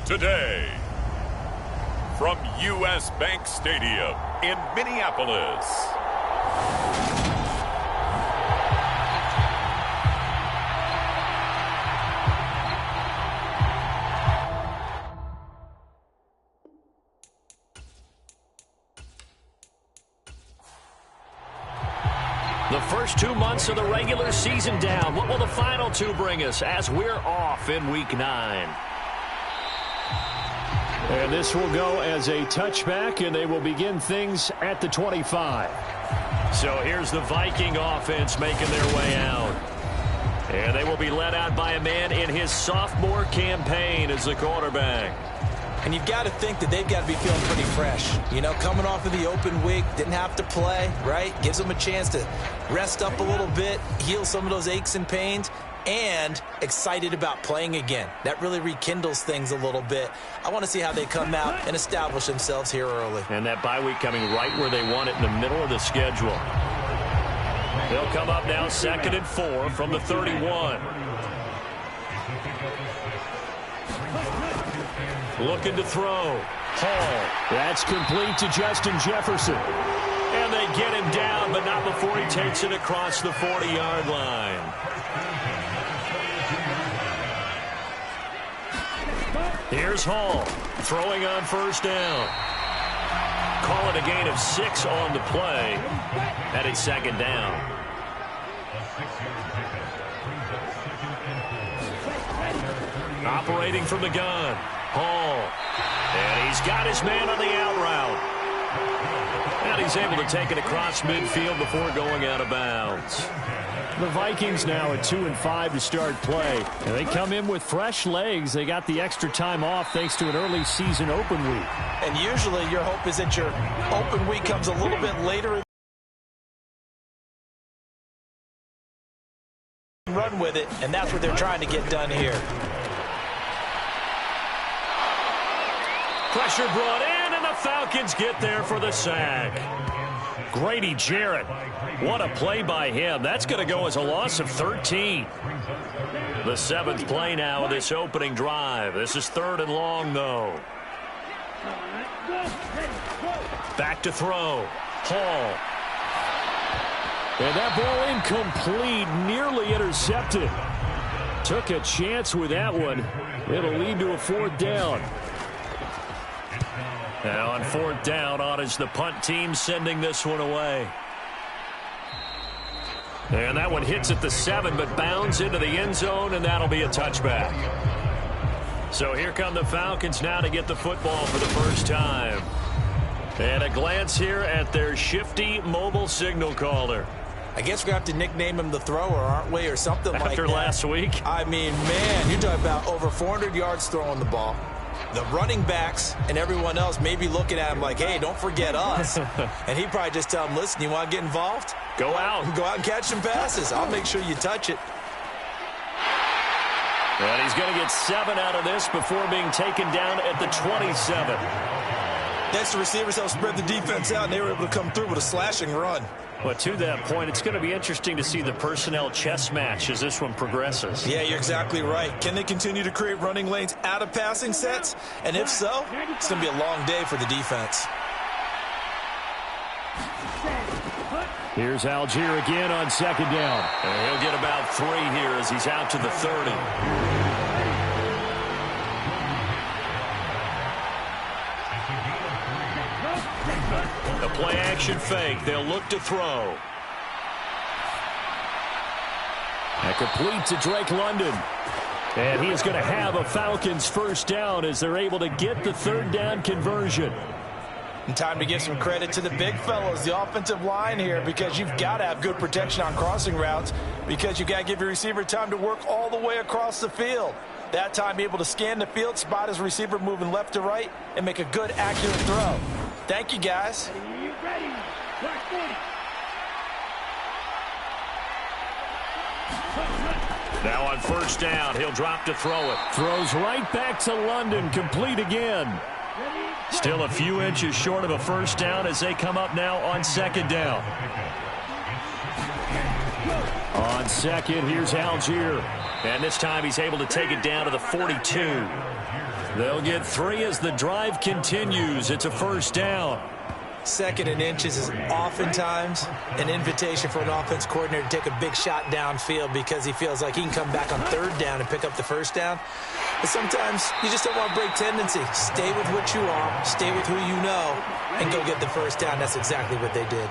today. From U.S. Bank Stadium in Minneapolis. The first 2 months of the regular season down. What will the final 2 bring us as we're off in Week 9? And this will go as a touchback, and they will begin things at the 25. So here's the Viking offense making their way out. And they will be led out by a man in his sophomore campaign as the quarterback. And you've got to think that they've got to be feeling pretty fresh. You know, coming off of the open week, didn't have to play, right? Gives them a chance to rest up a little bit, heal some of those aches and pains, and excited about playing again. That really rekindles things a little bit. I want to see how they come out and establish themselves here early. And that bye week coming right where they want it, in the middle of the schedule. They'll come up now 2nd and 4 from the 31. Looking to throw. Hall. That's complete to Justin Jefferson. And they get him down, but not before he takes it across the 40-yard line. Here's Hall, throwing on first down. Call it a gain of 6 on the play. Headed 2nd down. Operating from the gun. Hall. And he's got his man on the out route. And he's able to take it across midfield before going out of bounds. The Vikings now at 2-5 to start play. And they come in with fresh legs. They got the extra time off thanks to an early season open week. And usually your hope is that your open week comes a little bit later. Run with it, and that's what they're trying to get done here. Pressure brought in, and the Falcons get there for the sack. Grady Jarrett. What a play by him. That's going to go as a loss of 13. The 7th play now of this opening drive. This is 3rd and long, though. Back to throw. Hall. And that ball incomplete, nearly intercepted. Took a chance with that one. It'll lead to a 4th down. Now on 4th down, on is the punt team sending this one away. And that one hits at the 7, but bounds into the end zone, and that'll be a touchback. So here come the Falcons now to get the football for the first time. And a glance here at their shifty mobile signal caller. I guess we're going to have to nickname him the thrower, aren't we, or something like that. After last week? I mean, man, you're talking about over 400 yards throwing the ball. The running backs and everyone else may be looking at him like, hey, don't forget us. And he'd probably just tell him, listen, you want to get involved? Go out. Go out and catch some passes. I'll make sure you touch it. And he's going to get 7 out of this before being taken down at the 27. That's the receivers help spread the defense out, and they were able to come through with a slashing run. But to that point, it's going to be interesting to see the personnel chess match as this one progresses. Yeah, you're exactly right. Can they continue to create running lanes out of passing sets? And if so, it's going to be a long day for the defense. Here's Algier again on 2nd down. And he'll get about 3 here as he's out to the 30. The play action fake. They'll look to throw. And complete to Drake London. And he is going to have a Falcons first down as they're able to get the 3rd down conversion. And time to give some credit to the big fellows, the offensive line here, because you've got to have good protection on crossing routes because you've got to give your receiver time to work all the way across the field. That time, be able to scan the field, spot his receiver moving left to right, and make a good, accurate throw. Thank you, guys. Now on first down, he'll drop to throw it. Throws right back to London, complete again. Still a few inches short of a first down as they come up now on 2nd down. On 2nd, here's Algier. And this time he's able to take it down to the 42. They'll get 3 as the drive continues. It's a first down. 2nd and inches is oftentimes an invitation for an offense coordinator to take a big shot downfield because he feels like he can come back on 3rd down and pick up the first down. But sometimes you just don't want to break tendency. Stay with what you are, stay with who you know, and go get the first down. That's exactly what they did.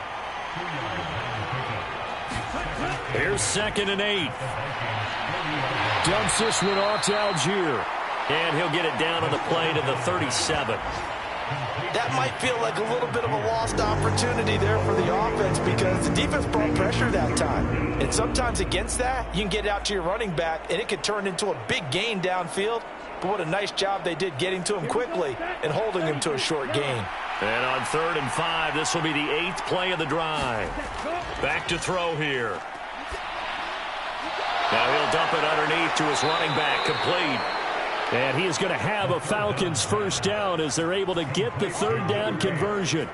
Here's 2nd and 8. Dumps this one off to Algier. And he'll get it down on the play to the 37. That might feel like a little bit of a lost opportunity there for the offense because the defense brought pressure that time. And sometimes against that, you can get out to your running back, and it could turn into a big gain downfield. But what a nice job they did getting to him quickly and holding him to a short gain. And on 3rd and 5, this will be the 8th play of the drive. Back to throw here. Now he'll dump it underneath to his running back, complete. And he is going to have a Falcons first down as they're able to get the 3rd down conversion.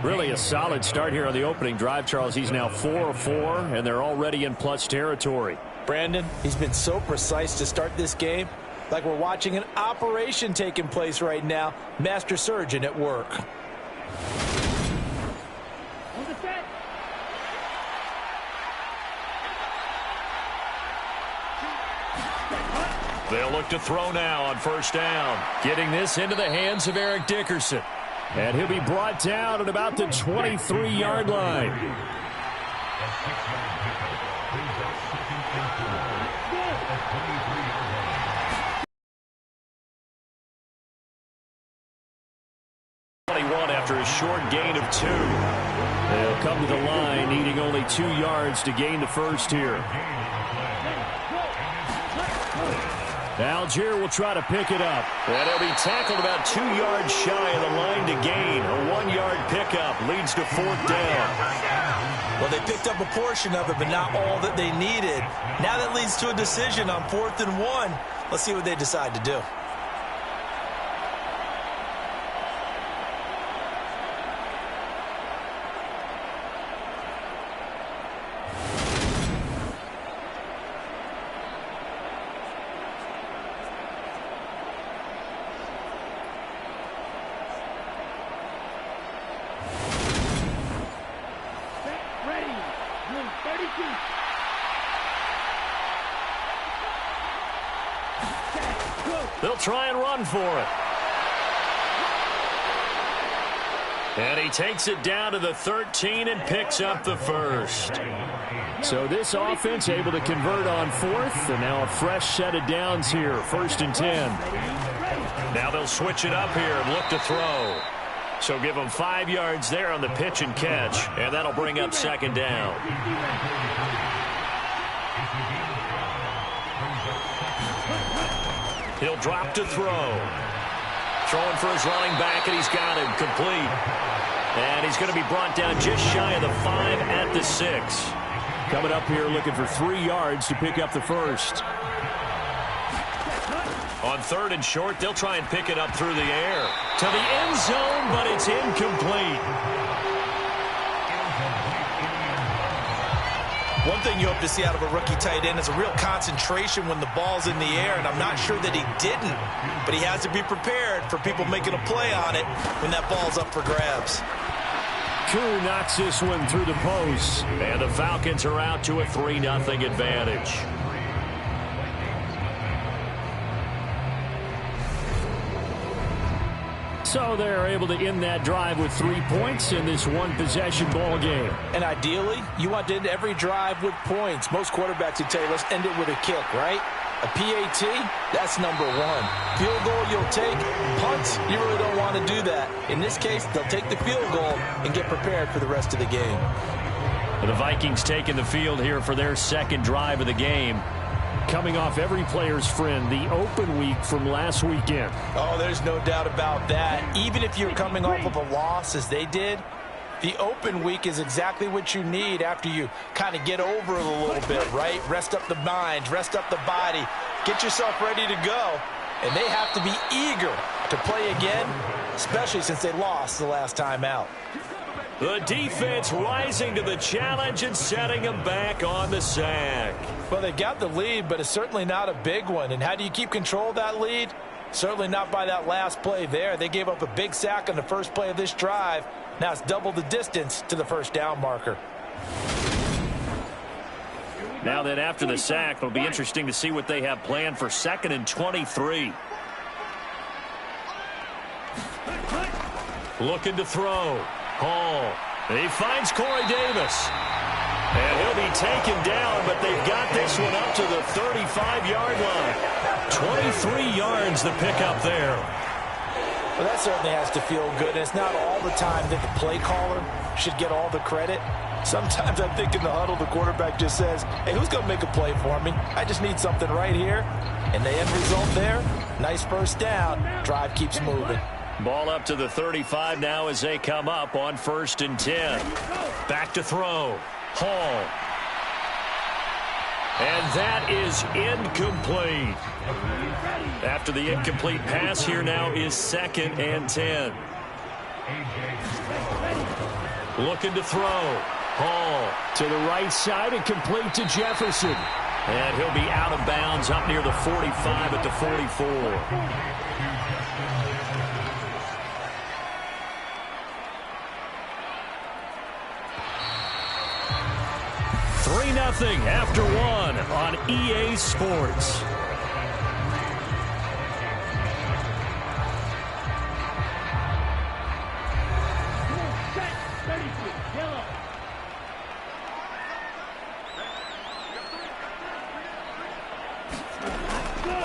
Really a solid start here on the opening drive, Charles. He's now 4 of 4, and they're already in plus territory. Brandon, he's been so precise to start this game. Like we're watching an operation taking place right now. Master surgeon at work. They'll look to throw now on first down. Getting this into the hands of Eric Dickerson. And he'll be brought down at about the 23-yard line. After a short gain of 2. They'll come to the line needing only 2 yards to gain the first here. Algier will try to pick it up. And he'll be tackled about 2 yards shy of the line to gain. A 1-yard pickup leads to 4th down. Well, they picked up a portion of it, but not all that they needed. Now that leads to a decision on 4th and 1. Let's see what they decide to do. They'll try and run for it. And he takes it down to the 13 and picks up the first. So this offense able to convert on 4th, and now a fresh set of downs here, 1st and 10. Now they'll switch it up here and look to throw. So give them 5 yards there on the pitch and catch, and that'll bring up 2nd down. He'll drop to throw. Throwing for his running back, and he's got him complete. And he's going to be brought down just shy of the 5 at the 6. Coming up here looking for 3 yards to pick up the first. On 3rd and short, they'll try and pick it up through the air. To the end zone, but it's incomplete. One thing you hope to see out of a rookie tight end is a real concentration when the ball's in the air, and I'm not sure that he didn't, but he has to be prepared for people making a play on it when that ball's up for grabs. Koo knocks this one through the post. And the Falcons are out to a 3-0 advantage. So they're able to end that drive with 3 points in this one-possession ball game. And ideally, you want to end every drive with points. Most quarterbacks would tell you, let's end it with a kick, right? A PAT, that's number 1. Field goal you'll take. Punts, you really don't want to do that. In this case, they'll take the field goal and get prepared for the rest of the game. The Vikings taking the field here for their 2nd drive of the game. Coming off every player's friend, the open week from last weekend. Oh, there's no doubt about that. Even if you're coming off of a loss as they did, the open week is exactly what you need after you kind of get over it a little bit, right? Rest up the mind, rest up the body, get yourself ready to go. And they have to be eager to play again, especially since they lost the last time out. The defense rising to the challenge and setting them back on the sack. Well, they got the lead, but it's certainly not a big one. And how do you keep control of that lead? Certainly not by that last play there. They gave up a big sack on the first play of this drive. Now it's double the distance to the first down marker. Now then, after the sack, it'll be interesting to see what they have planned for 2nd and 23. Looking to throw. Hall. He finds Corey Davis. And he'll be taken down, but they've got this one up to the 35-yard line. 23 yards the pickup there. Well, that certainly has to feel good. And it's not all the time that the play caller should get all the credit. Sometimes I think in the huddle, the quarterback just says, hey, who's going to make a play for me? I just need something right here. And the end result there, nice first down. Drive keeps moving. Ball up to the 35 now as they come up on 1st and 10. Back to throw. Hall. And that is incomplete. After the incomplete pass, here now is 2nd and 10. Looking to throw. Hall to the right side and complete to Jefferson. And he'll be out of bounds up near the 45 at the 44. 3-0 after 1 on EA Sports.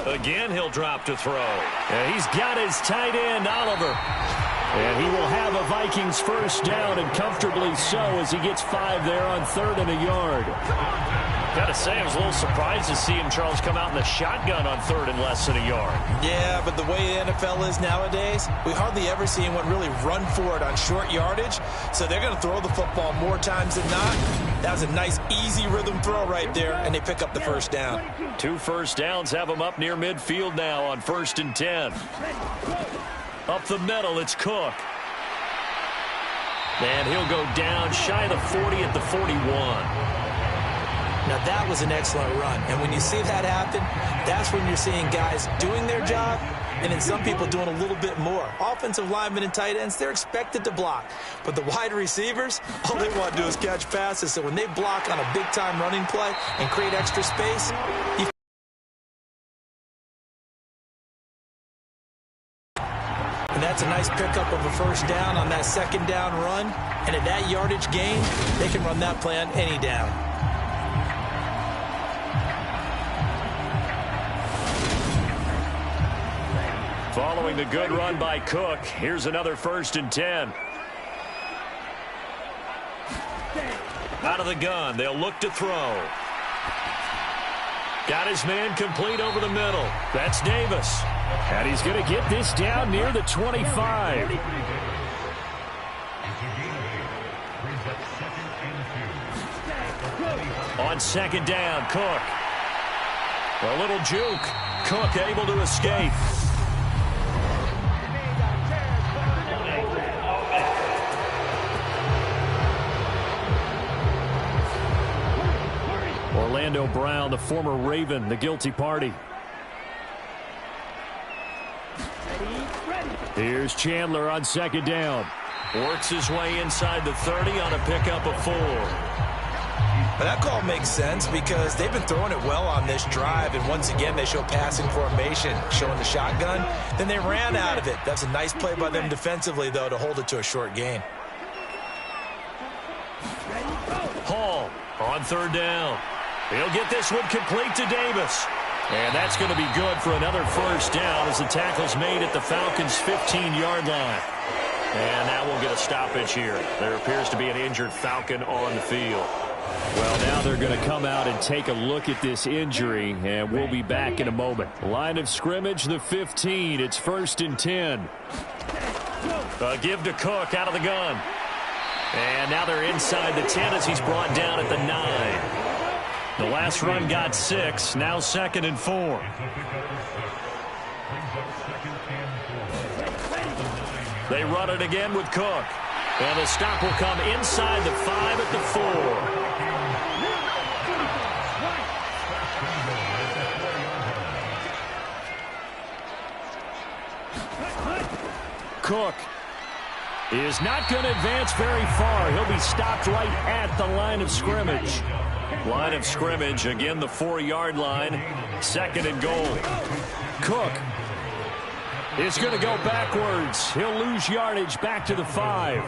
Again, he'll drop to throw. And he's got his tight end, Oliver. And he will have a Vikings first down, and comfortably so, as he gets 5 there on 3rd and a yard. Gotta say, I was a little surprised to see him, Charles, come out in the shotgun on 3rd and less than a yard. Yeah, but the way the NFL is nowadays, we hardly ever see anyone really run for it on short yardage. So they're going to throw the football more times than not. That was a nice, easy rhythm throw right there, and they pick up the first down. 2 first downs have them up near midfield now on 1st and 10. Up the middle, it's Cook. And he'll go down shy of the 40 at the 41. Now, that was an excellent run. And when you see that happen, that's when you're seeing guys doing their job and then some people doing a little bit more. Offensive linemen and tight ends, they're expected to block. But the wide receivers, all they want to do is catch passes. So when they block on a big-time running play and create extra space, and that's a nice pickup of a first down on that 2nd down run. And at that yardage gain, they can run that play on any down. Following the good run by Cook, here's another 1st and 10. Out of the gun, they'll look to throw. Got his man complete over the middle. That's Davis. And he's going to get this down near the 25. On 2nd down, Cook. A little juke. Cook able to escape. Orlando Brown, the former Raven, the guilty party. Here's Chandler on 2nd down. Works his way inside the 30 on a pickup of 4. Well, that call makes sense because they've been throwing it well on this drive, and once again they show passing formation, showing the shotgun. Then they ran out of it. That's a nice play by them defensively, though, to hold it to a short gain. Hall on 3rd down. He'll get this one complete to Davis. And that's going to be good for another first down as the tackle's made at the Falcons' 15-yard line. And now we'll get a stoppage here. There appears to be an injured Falcon on the field. Well, now they're going to come out and take a look at this injury, and we'll be back in a moment. Line of scrimmage, the 15. It's 1st and 10. A give to Cook out of the gun. And now they're inside the 10 as he's brought down at the 9. The last run got 6. Now 2nd and 4. They run it again with Cook. And the stop will come inside the 5 at the 4. Cook is not going to advance very far. He'll be stopped right at the line of scrimmage. Line of scrimmage, again the 4-yard line. Second and goal. Cook is going to go backwards. He'll lose yardage back to the 5.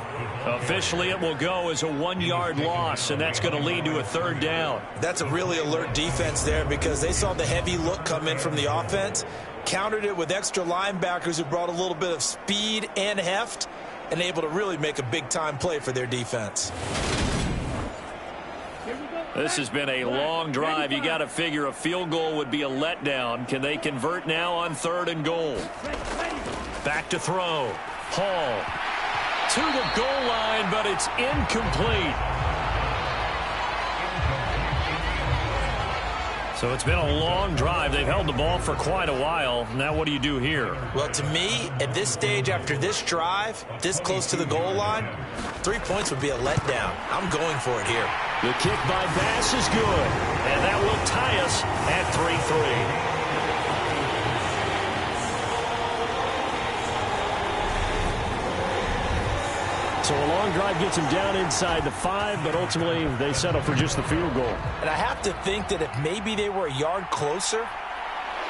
Officially, it will go as a 1-yard loss, and that's going to lead to a third down. That's a really alert defense there because they saw the heavy look come in from the offense, countered it with extra linebackers who brought a little bit of speed and heft, and able to really make a big-time play for their defense. This has been a long drive. You got to figure a field goal would be a letdown. Can they convert now on 3rd and goal? Back to throw. Hall to the goal line, but it's incomplete. So it's been a long drive. They've held the ball for quite a while. Now what do you do here? Well, to me, at this stage, after this drive, this close to the goal line, 3 points would be a letdown. I'm going for it here. The kick by Bass is good, and that will tie us at 3-3. So a long drive gets them down inside the 5, but ultimately they settle for just the field goal. And I have to think that if maybe they were a yard closer,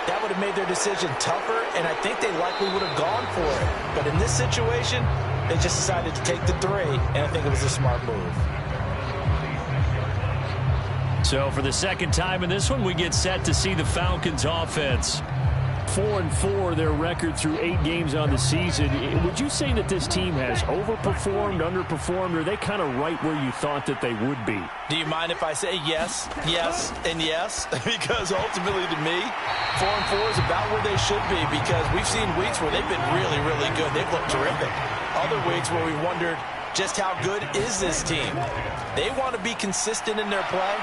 that would have made their decision tougher, and I think they likely would have gone for it. But in this situation, they just decided to take the 3, and I think it was a smart move. So for the second time in this one, we get set to see the Falcons offense. 4-4, their record through 8 games on the season. Would you say that this team has overperformed, underperformed, or are they kind of right where you thought that they would be? Do you mind if I say yes, yes, and yes? Because ultimately to me, 4-4 is about where they should be because we've seen weeks where they've been really, really good. They've looked terrific. Other weeks where we wondered just how good is this team. They want to be consistent in their play.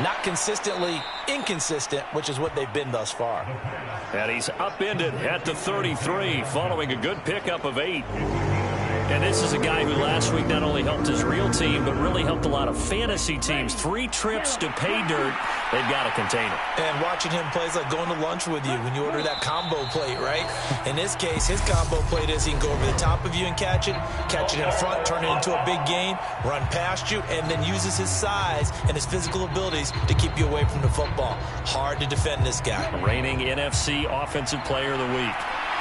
Not consistently inconsistent, which is what they've been thus far. And he's upended at the 33 following a good pickup of 8. And this is a guy who last week not only helped his real team, but really helped a lot of fantasy teams. 3 trips to pay dirt. They've got to contain it. And watching him play is like going to lunch with you when you order that combo plate, right? In this case, his combo plate is he can go over the top of you and catch it in front, turn it into a big gain, run past you, and then uses his size and his physical abilities to keep you away from the football. Hard to defend this guy. Reigning NFC Offensive Player of the Week.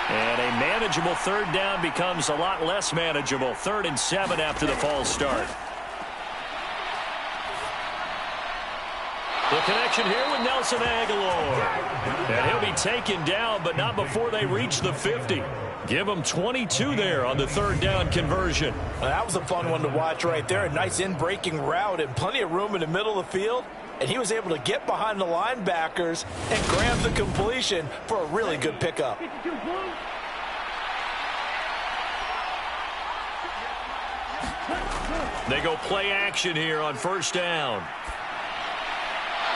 And a manageable third down becomes a lot less manageable. 3rd and 7 after the false start. The connection here with Nelson Aguilar. And he'll be taken down, but not before they reach the 50. Give him 22 there on the 3rd down conversion. Well, that was a fun one to watch right there. A nice in-breaking route and plenty of room in the middle of the field. And he was able to get behind the linebackers and grab the completion for a really good pickup. They go play action here on 1st down.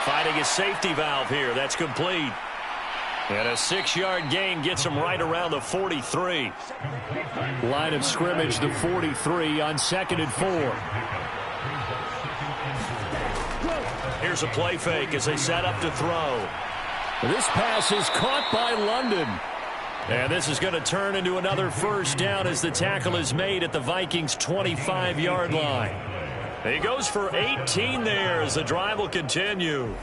Finding a safety valve here. That's complete. And a 6-yard gain gets him right around the 43. Line of scrimmage, the 43 on 2nd and 4. Here's a play fake as they set up to throw. This pass is caught by London. And this is going to turn into another 1st down as the tackle is made at the Vikings' 25-yard line. He goes for 18 there as the drive will continue.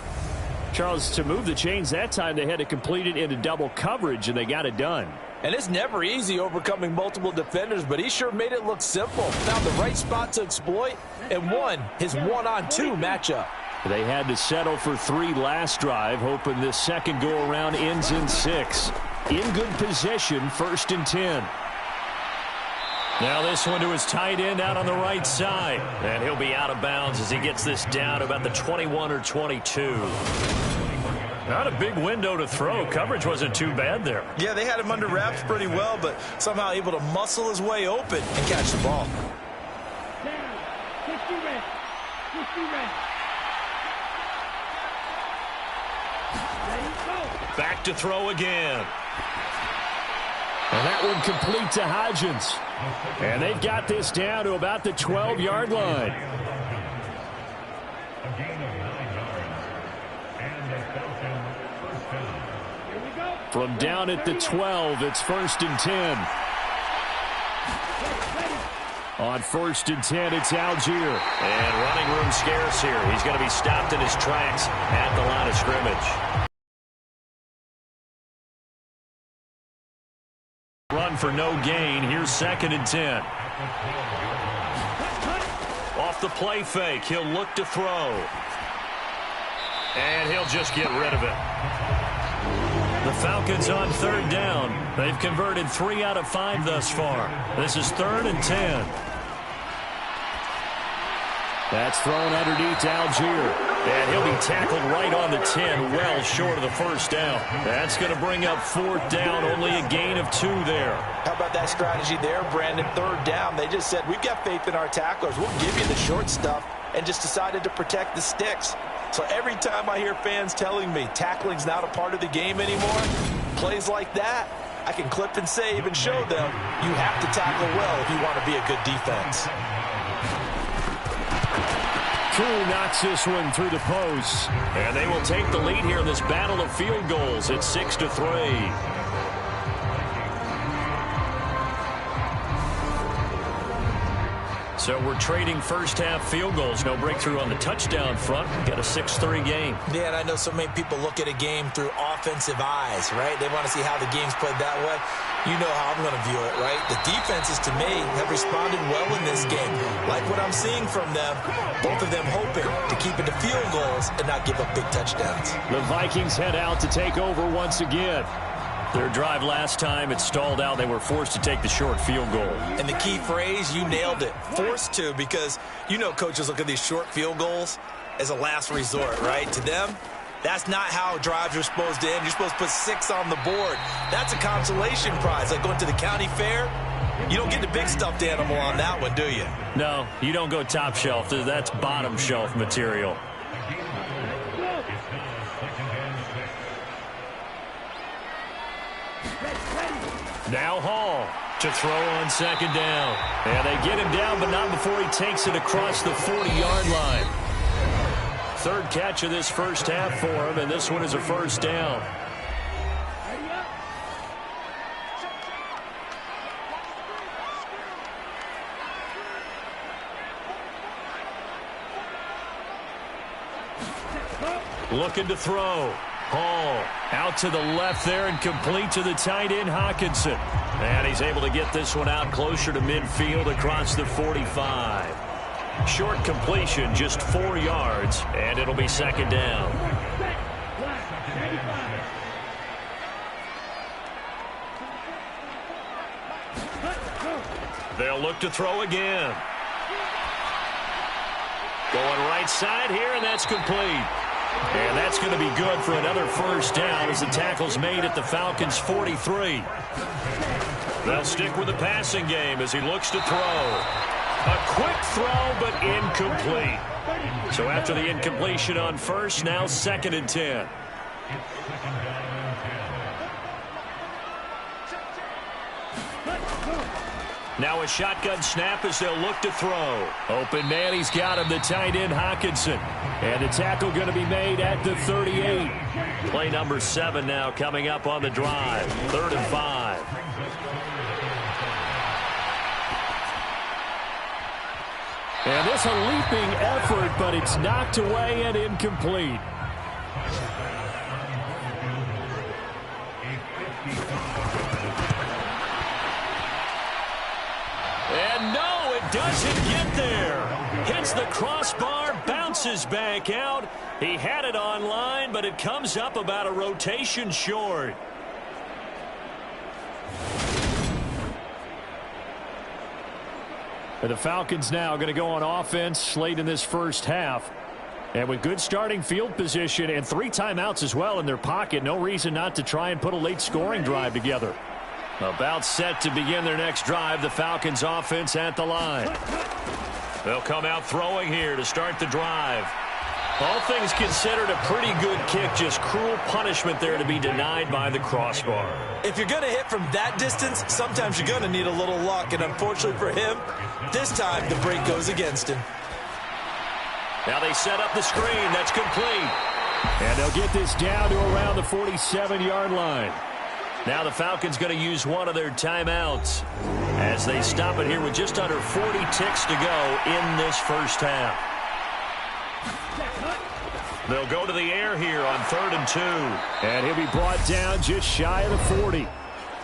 Charles, to move the chains that time, they had to complete it into double coverage, and they got it done. And it's never easy overcoming multiple defenders, but he sure made it look simple. Found the right spot to exploit and won his 1-on-2 matchup. They had to settle for 3 last drive, hoping this second go-around ends in 6. In good position, 1st and 10. Now this one to his tight end out on the right side. And he'll be out of bounds as he gets this down to about the 21 or 22. Not a big window to throw. Coverage wasn't too bad there. Yeah, they had him under wraps pretty well, but somehow able to muscle his way open and catch the ball. Back to throw again. And that one complete to Hodgins. And they've got this down to about the 12-yard line. From down at the 12, it's 1st and 10. On 1st and 10, it's Algier. And running room scarce here. He's going to be stopped in his tracks at the line of scrimmage. Run for no gain. Here's 2nd and 10. Off the play fake, he'll look to throw. And he'll just get rid of it. The Falcons on 3rd down. They've converted 3 out of 5 thus far. This is 3rd and 10. That's thrown underneath to Algier. And he'll be tackled right on the 10, well short of the 1st down. That's going to bring up 4th down, only a gain of 2 there. How about that strategy there, Brandon? 3rd down, they just said, we've got faith in our tacklers. We'll give you the short stuff, and just decided to protect the sticks. So every time I hear fans telling me tackling's not a part of the game anymore, plays like that, I can clip and save and show them you have to tackle well if you want to be a good defense. True knocks this one through the post. And they will take the lead here in this battle of field goals at 6-3. So we're trading first-half field goals. No breakthrough on the touchdown front. We've got a 6-3 game. Yeah, and I know so many people look at a game through offensive eyes, right? They want to see how the game's played that way. You know how I'm going to view it, right? The defenses, to me, have responded well in this game. Like what I'm seeing from them, both of them hoping to keep it to field goals and not give up big touchdowns. The Vikings head out to take over once again. Their drive last time, it stalled out. They were forced to take the short field goal. And the key phrase, you nailed it, forced to, because you know coaches look at these short field goals as a last resort, right? To them, that's not how drives are supposed to end. You're supposed to put 6 on the board. That's a consolation prize. Like going to the county fair, you don't get the big stuffed animal on that one, do you? No, you don't go top shelf. That's bottom shelf material. Now Hall to throw on 2nd down. And they get him down, but not before he takes it across the 40-yard line. 3rd catch of this first half for him, and this one is a 1st down. Looking to throw. Hall out to the left there and complete to the tight end, Hawkinson. And he's able to get this one out closer to midfield across the 45. Short completion, just 4 yards, and it'll be 2nd down. They'll look to throw again. Going right side here, and that's complete. And that's going to be good for another 1st down as the tackle's made at the Falcons' 43. They'll stick with the passing game as he looks to throw. A quick throw, but incomplete. So after the incompletion on 1st, now 2nd and 10. Now a shotgun snap as they'll look to throw. Open man, he's got him, the tight end Hawkinson. And the tackle going to be made at the 38. Play number 7 now coming up on the drive. 3rd and 5. And this a leaping effort, but it's knocked away and incomplete. And no, it doesn't get there. Hits the crossbar, bounces back out. He had it on line, but it comes up about a rotation short. And the Falcons now going to go on offense late in this first half. And with good starting field position and 3 timeouts as well in their pocket, no reason not to try and put a late scoring drive together. About set to begin their next drive, the Falcons offense at the line. They'll come out throwing here to start the drive. All things considered, a pretty good kick, just cruel punishment there to be denied by the crossbar. If you're going to hit from that distance, sometimes you're going to need a little luck, and unfortunately for him, this time the break goes against him. Now they set up the screen. That's complete. And they'll get this down to around the 47-yard line. Now the Falcons going to use one of their timeouts. as they stop it here with just under 40 ticks to go in this first half. They'll go to the air here on 3rd and 2. And he'll be brought down just shy of the 40.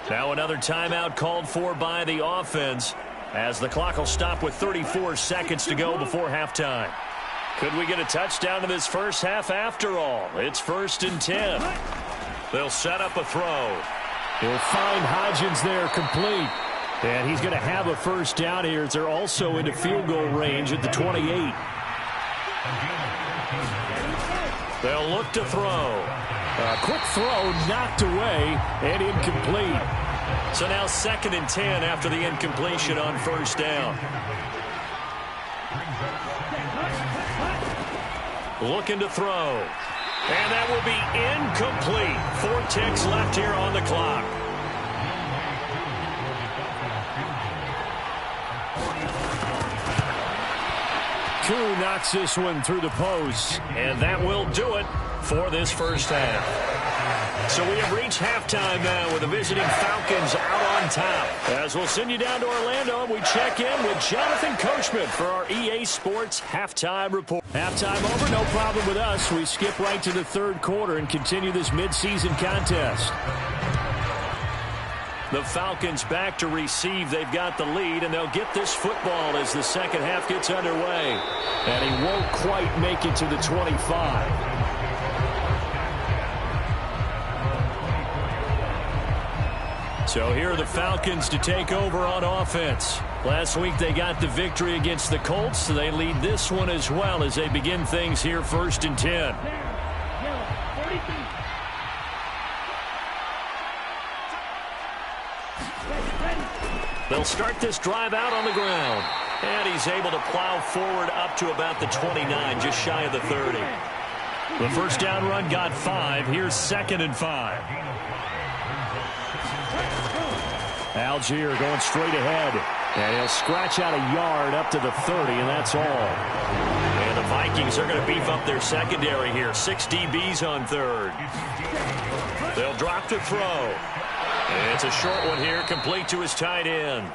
Now another timeout called for by the offense, as the clock will stop with 34 seconds to go before halftime. Could we get a touchdown in this first half after all? It's 1st and 10. They'll set up a throw. He'll find Hodgins there complete. And he's going to have a first down here as they're also into field goal range at the 28. They'll look to throw. A quick throw knocked away and incomplete. So now 2nd and 10 after the incompletion on first down. Looking to throw. And that will be incomplete. 4 ticks left here on the clock. Koo knocks this one through the post. And that will do it for this first half. So we have reached halftime now with the visiting Falcons out on top. As we'll send you down to Orlando, we check in with Jonathan Coachman for our EA Sports Halftime Report. Halftime over, no problem with us. We skip right to the 3rd quarter and continue this midseason contest. The Falcons back to receive. They've got the lead, and they'll get this football as the second half gets underway. And he won't quite make it to the 25. So here are the Falcons to take over on offense. Last week they got the victory against the Colts, so they lead this one as well as they begin things here 1st and 10. They'll start this drive out on the ground. And he's able to plow forward up to about the 29, just shy of the 30. The first down run got 5. Here's 2nd and 5. Algier going straight ahead. And he'll scratch out a yard up to the 30, and that's all. And the Vikings are going to beef up their secondary here. 6 DBs on 3rd. They'll drop to throw. It's a short one here, complete to his tight end.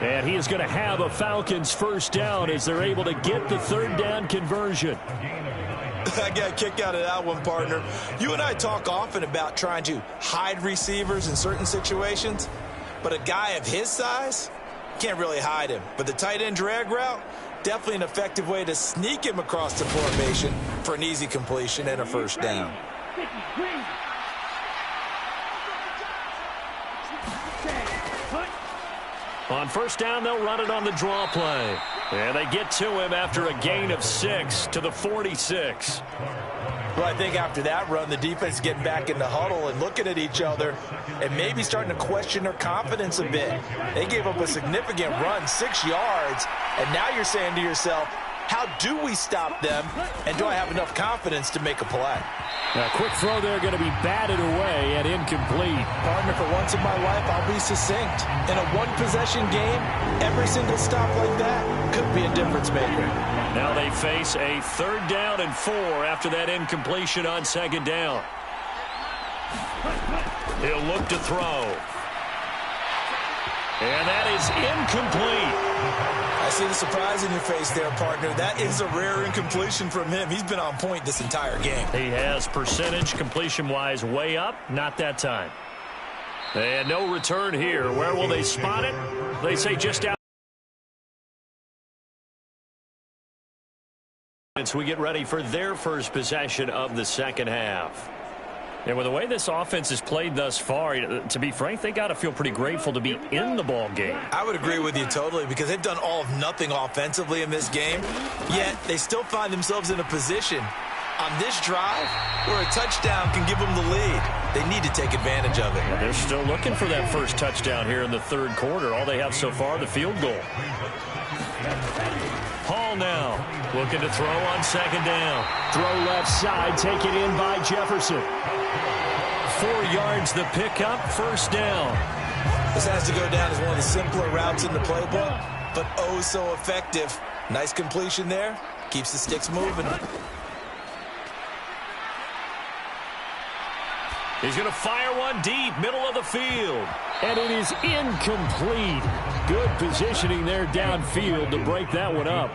And he is going to have a Falcons first down as they're able to get the 3rd down conversion. I got a kick out of that one, partner. You and I talk often about trying to hide receivers in certain situations, but a guy of his size can't really hide him. But the tight end drag route, definitely an effective way to sneak him across the formation for an easy completion and a first down. On first down, they'll run it on the draw play. And they get to him after a gain of 6 to the 46. Well, I think after that run, the defense is getting back in the huddle and looking at each other and maybe starting to question their confidence a bit. They gave up a significant run, 6 yards, and now you're saying to yourself, how do we stop them, and do I have enough confidence to make a play? A quick throw there going to be batted away and incomplete. Partner, for once in my life, I'll be succinct. In a one-possession game, every single stop like that could be a difference maker. Now they face a 3rd down and 4 after that incompletion on 2nd down. He'll look to throw. And that is incomplete. I see the surprise in your face there, partner. That is a rare incompletion from him. He's been on point this entire game. He has percentage completion-wise way up. Not that time. And no return here. Where will they spot it? They say just out. As we get ready for their first possession of the second half. And with the way this offense has played thus far, to be frank, they got to feel pretty grateful to be in the ball game. I would agree with you totally, because they've done all of nothing offensively in this game, yet they still find themselves in a position on this drive where a touchdown can give them the lead. They need to take advantage of it. They're still looking for that first touchdown here in the 3rd quarter. All they have so far, the field goal. Hall now looking to throw on 2nd down. Throw left side, taken in by Jefferson. 4 yards the pickup, first down. This has to go down as one of the simpler routes in the playbook, but oh so effective. Nice completion there. Keeps the sticks moving. He's going to fire one deep, middle of the field. And it is incomplete. Good positioning there downfield to break that one up.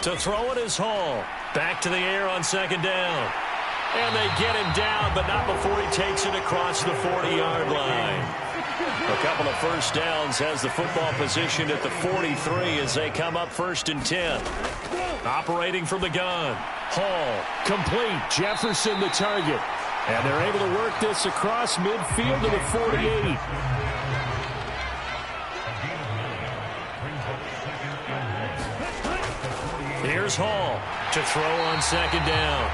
To throw it is Hall. Back to the air on second down. And they get him down, but not before he takes it across the 40-yard line. A couple of first downs has the football positioned at the 43 as they come up 1st and 10. Operating from the gun. Hall, complete. Jefferson the target. And they're able to work this across midfield to the 48. Here's Hall to throw on second down.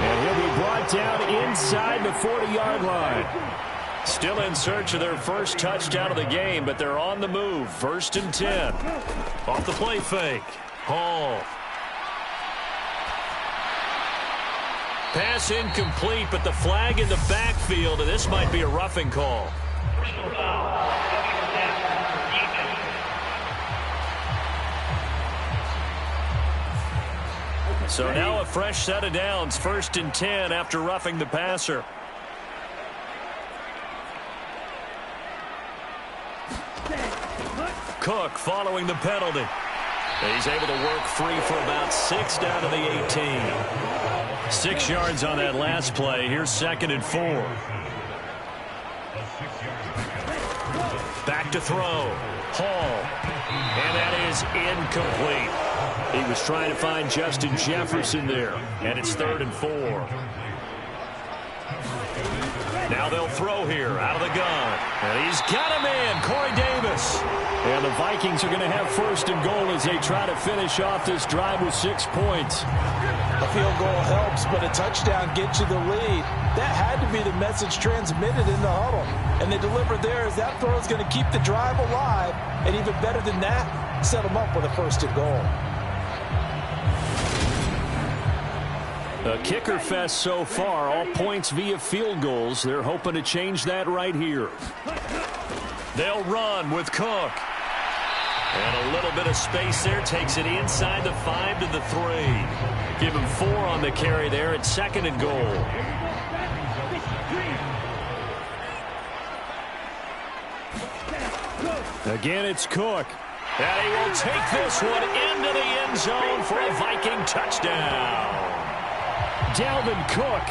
And he'll be brought down inside the 40-yard line. Still in search of their first touchdown of the game, but they're on the move. 1st and 10. Off the play fake. Hall. Pass incomplete, but the flag in the backfield, and this might be a roughing call. So now a fresh set of downs. 1st and 10 after roughing the passer. Cook following the penalty. He's able to work free for about 6 down to the 18. 6 yards on that last play. Here's 2nd and 4. Back to throw. Hall. And that is incomplete. He was trying to find Justin Jefferson there. And it's 3rd and 4. Now they'll throw here out of the gun. And he's got a man, Corey Davis. And the Vikings are going to have 1st and goal as they try to finish off this drive with 6 points. A field goal helps, but a touchdown gets you the lead. That had to be the message transmitted in the huddle. And they delivered there as that throw is going to keep the drive alive. And even better than that, set them up with a 1st and goal. A kicker fest so far, all points via field goals. They're hoping to change that right here. They'll run with Cook. And a little bit of space there, takes it inside the 5 to the 3. Give him 4 on the carry there at 2nd and goal. Again, it's Cook. And he will take this one into the end zone for a Viking touchdown. Dalvin Cook,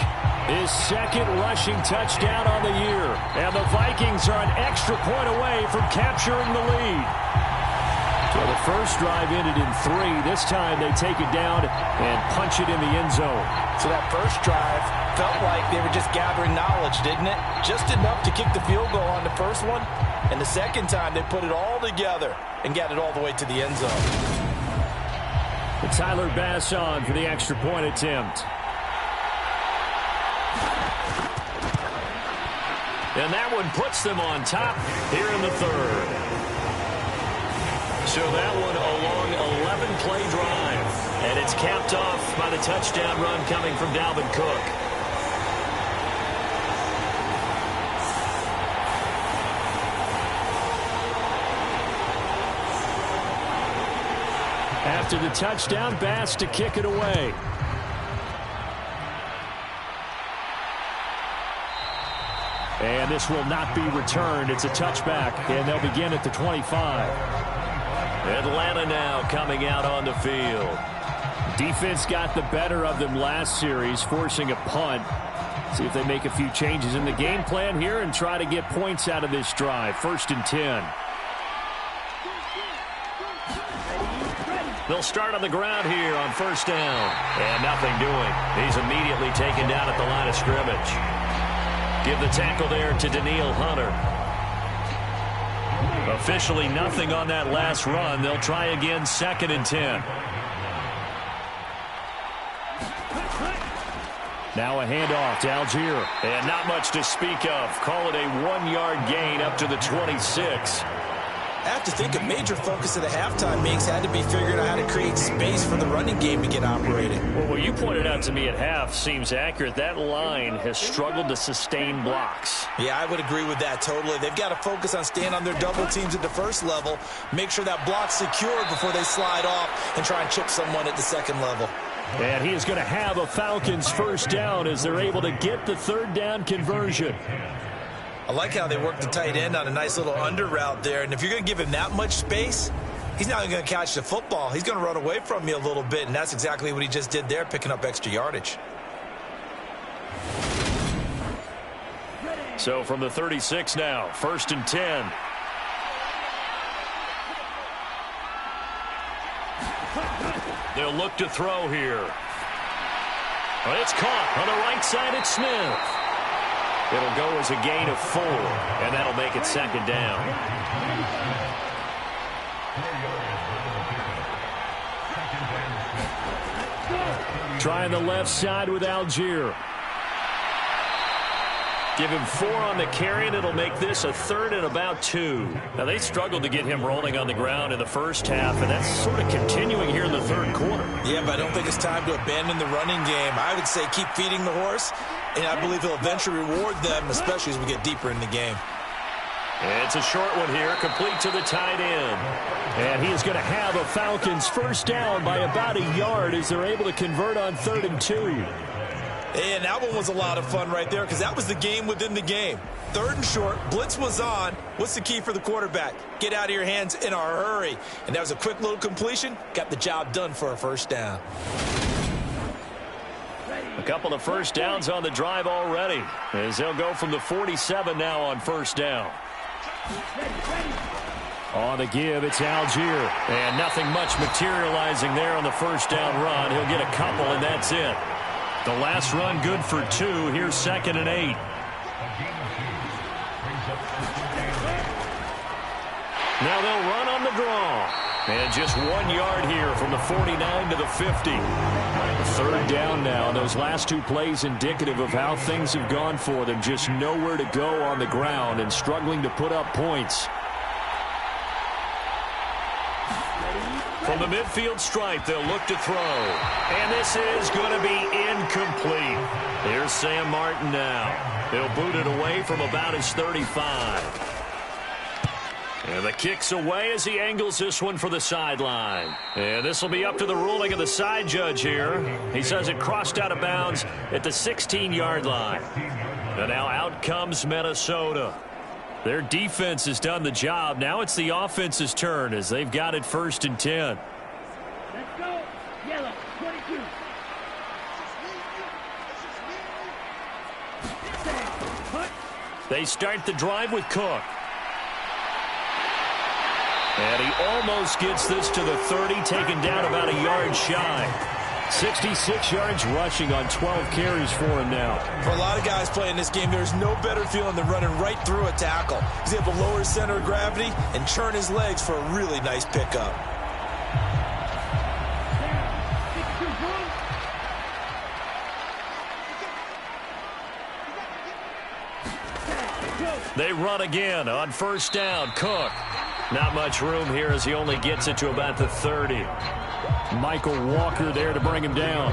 his 2nd rushing touchdown on the year. And the Vikings are an extra point away from capturing the lead. So the first drive ended in 3. This time they take it down and punch it in the end zone. So that first drive felt like they were just gathering knowledge, didn't it? Just enough to kick the field goal on the first one. And the second time they put it all together and got it all the way to the end zone. And Tyler Bass on for the extra point attempt. And that one puts them on top here in the 3rd. So that one a long 11-play drive. And it's capped off by the touchdown run coming from Dalvin Cook. After the touchdown, Bass to kick it away. And this will not be returned. It's a touchback, and they'll begin at the 25. Atlanta now coming out on the field. Defense got the better of them last series, forcing a punt. See if they make a few changes in the game plan here and try to get points out of this drive. 1st and 10. They'll start on the ground here on 1st down. And nothing doing. He's immediately taken down at the line of scrimmage. Give the tackle there to Daniil Hunter. Officially nothing on that last run. They'll try again 2nd and 10. Now a handoff to Algier. And not much to speak of. Call it a 1-yard gain up to the 26. I have to think a major focus of the halftime mix had to be figuring out how to create space for the running game to get operating. Well, what you pointed out to me at half seems accurate. That line has struggled to sustain blocks. Yeah, I would agree with that totally. They've got to focus on staying on their double teams at the first level, make sure that block's secured before they slide off and try and chip someone at the second level. And he is going to have a Falcons first down as they're able to get the third down conversion. I like how they work the tight end on a nice little under route there. And if you're going to give him that much space, he's not going to catch the football. He's going to run away from you a little bit, and that's exactly what he just did there, picking up extra yardage. So from the 36 now, 1st and 10. They'll look to throw here. Well, it's caught on the right side at Smith. It'll go as a gain of 4, and that'll make it 2nd down. Trying the left side with Algier. Give him 4 on the carry, and it'll make this a 3rd and about 2. Now, they struggled to get him rolling on the ground in the first half, and that's sort of continuing here in the 3rd quarter. Yeah, but I don't think it's time to abandon the running game. I would say keep feeding the horse, and I believe he'll eventually reward them, especially as we get deeper in the game. It's a short one here, complete to the tight end. And he is going to have a Falcons first down by about a yard as they're able to convert on 3rd and 2. And that one was a lot of fun right there because that was the game within the game. 3rd and short, blitz was on. What's the key for the quarterback? Get out of your hands in a hurry. And that was a quick little completion. Got the job done for a first down. A couple of first downs on the drive already as they'll go from the 47 now on 1st down. On the give, it's Algier. And nothing much materializing there on the first down run. He'll get a couple, and that's it. The last run good for 2. Here's 2nd and 8. Now they'll run on the draw. And just 1 yard here from the 49 to the 50. 3rd down now. Those last 2 plays indicative of how things have gone for them. Just nowhere to go on the ground and struggling to put up points. From the midfield stripe, they'll look to throw. And this is going to be incomplete. Here's Sam Martin now. He'll boot it away from about his 35. And the kick's away as he angles this one for the sideline. And this will be up to the ruling of the side judge here. He says it crossed out of bounds at the 16-yard line. And now out comes Minnesota. Their defense has done the job. Now it's the offense's turn as they've got it 1st and 10. Let's go. Yellow, 22. They start the drive with Cook. And he almost gets this to the 30, taken down about a yard shy. 66 yards rushing on 12 carries for him now. For a lot of guys playing this game, there's no better feeling than running right through a tackle. He's able to lower his center of gravity and churn his legs for a really nice pickup. They run again on 1st down. Cook. Not much room here as he only gets it to about the 30. Michael Walker there to bring him down.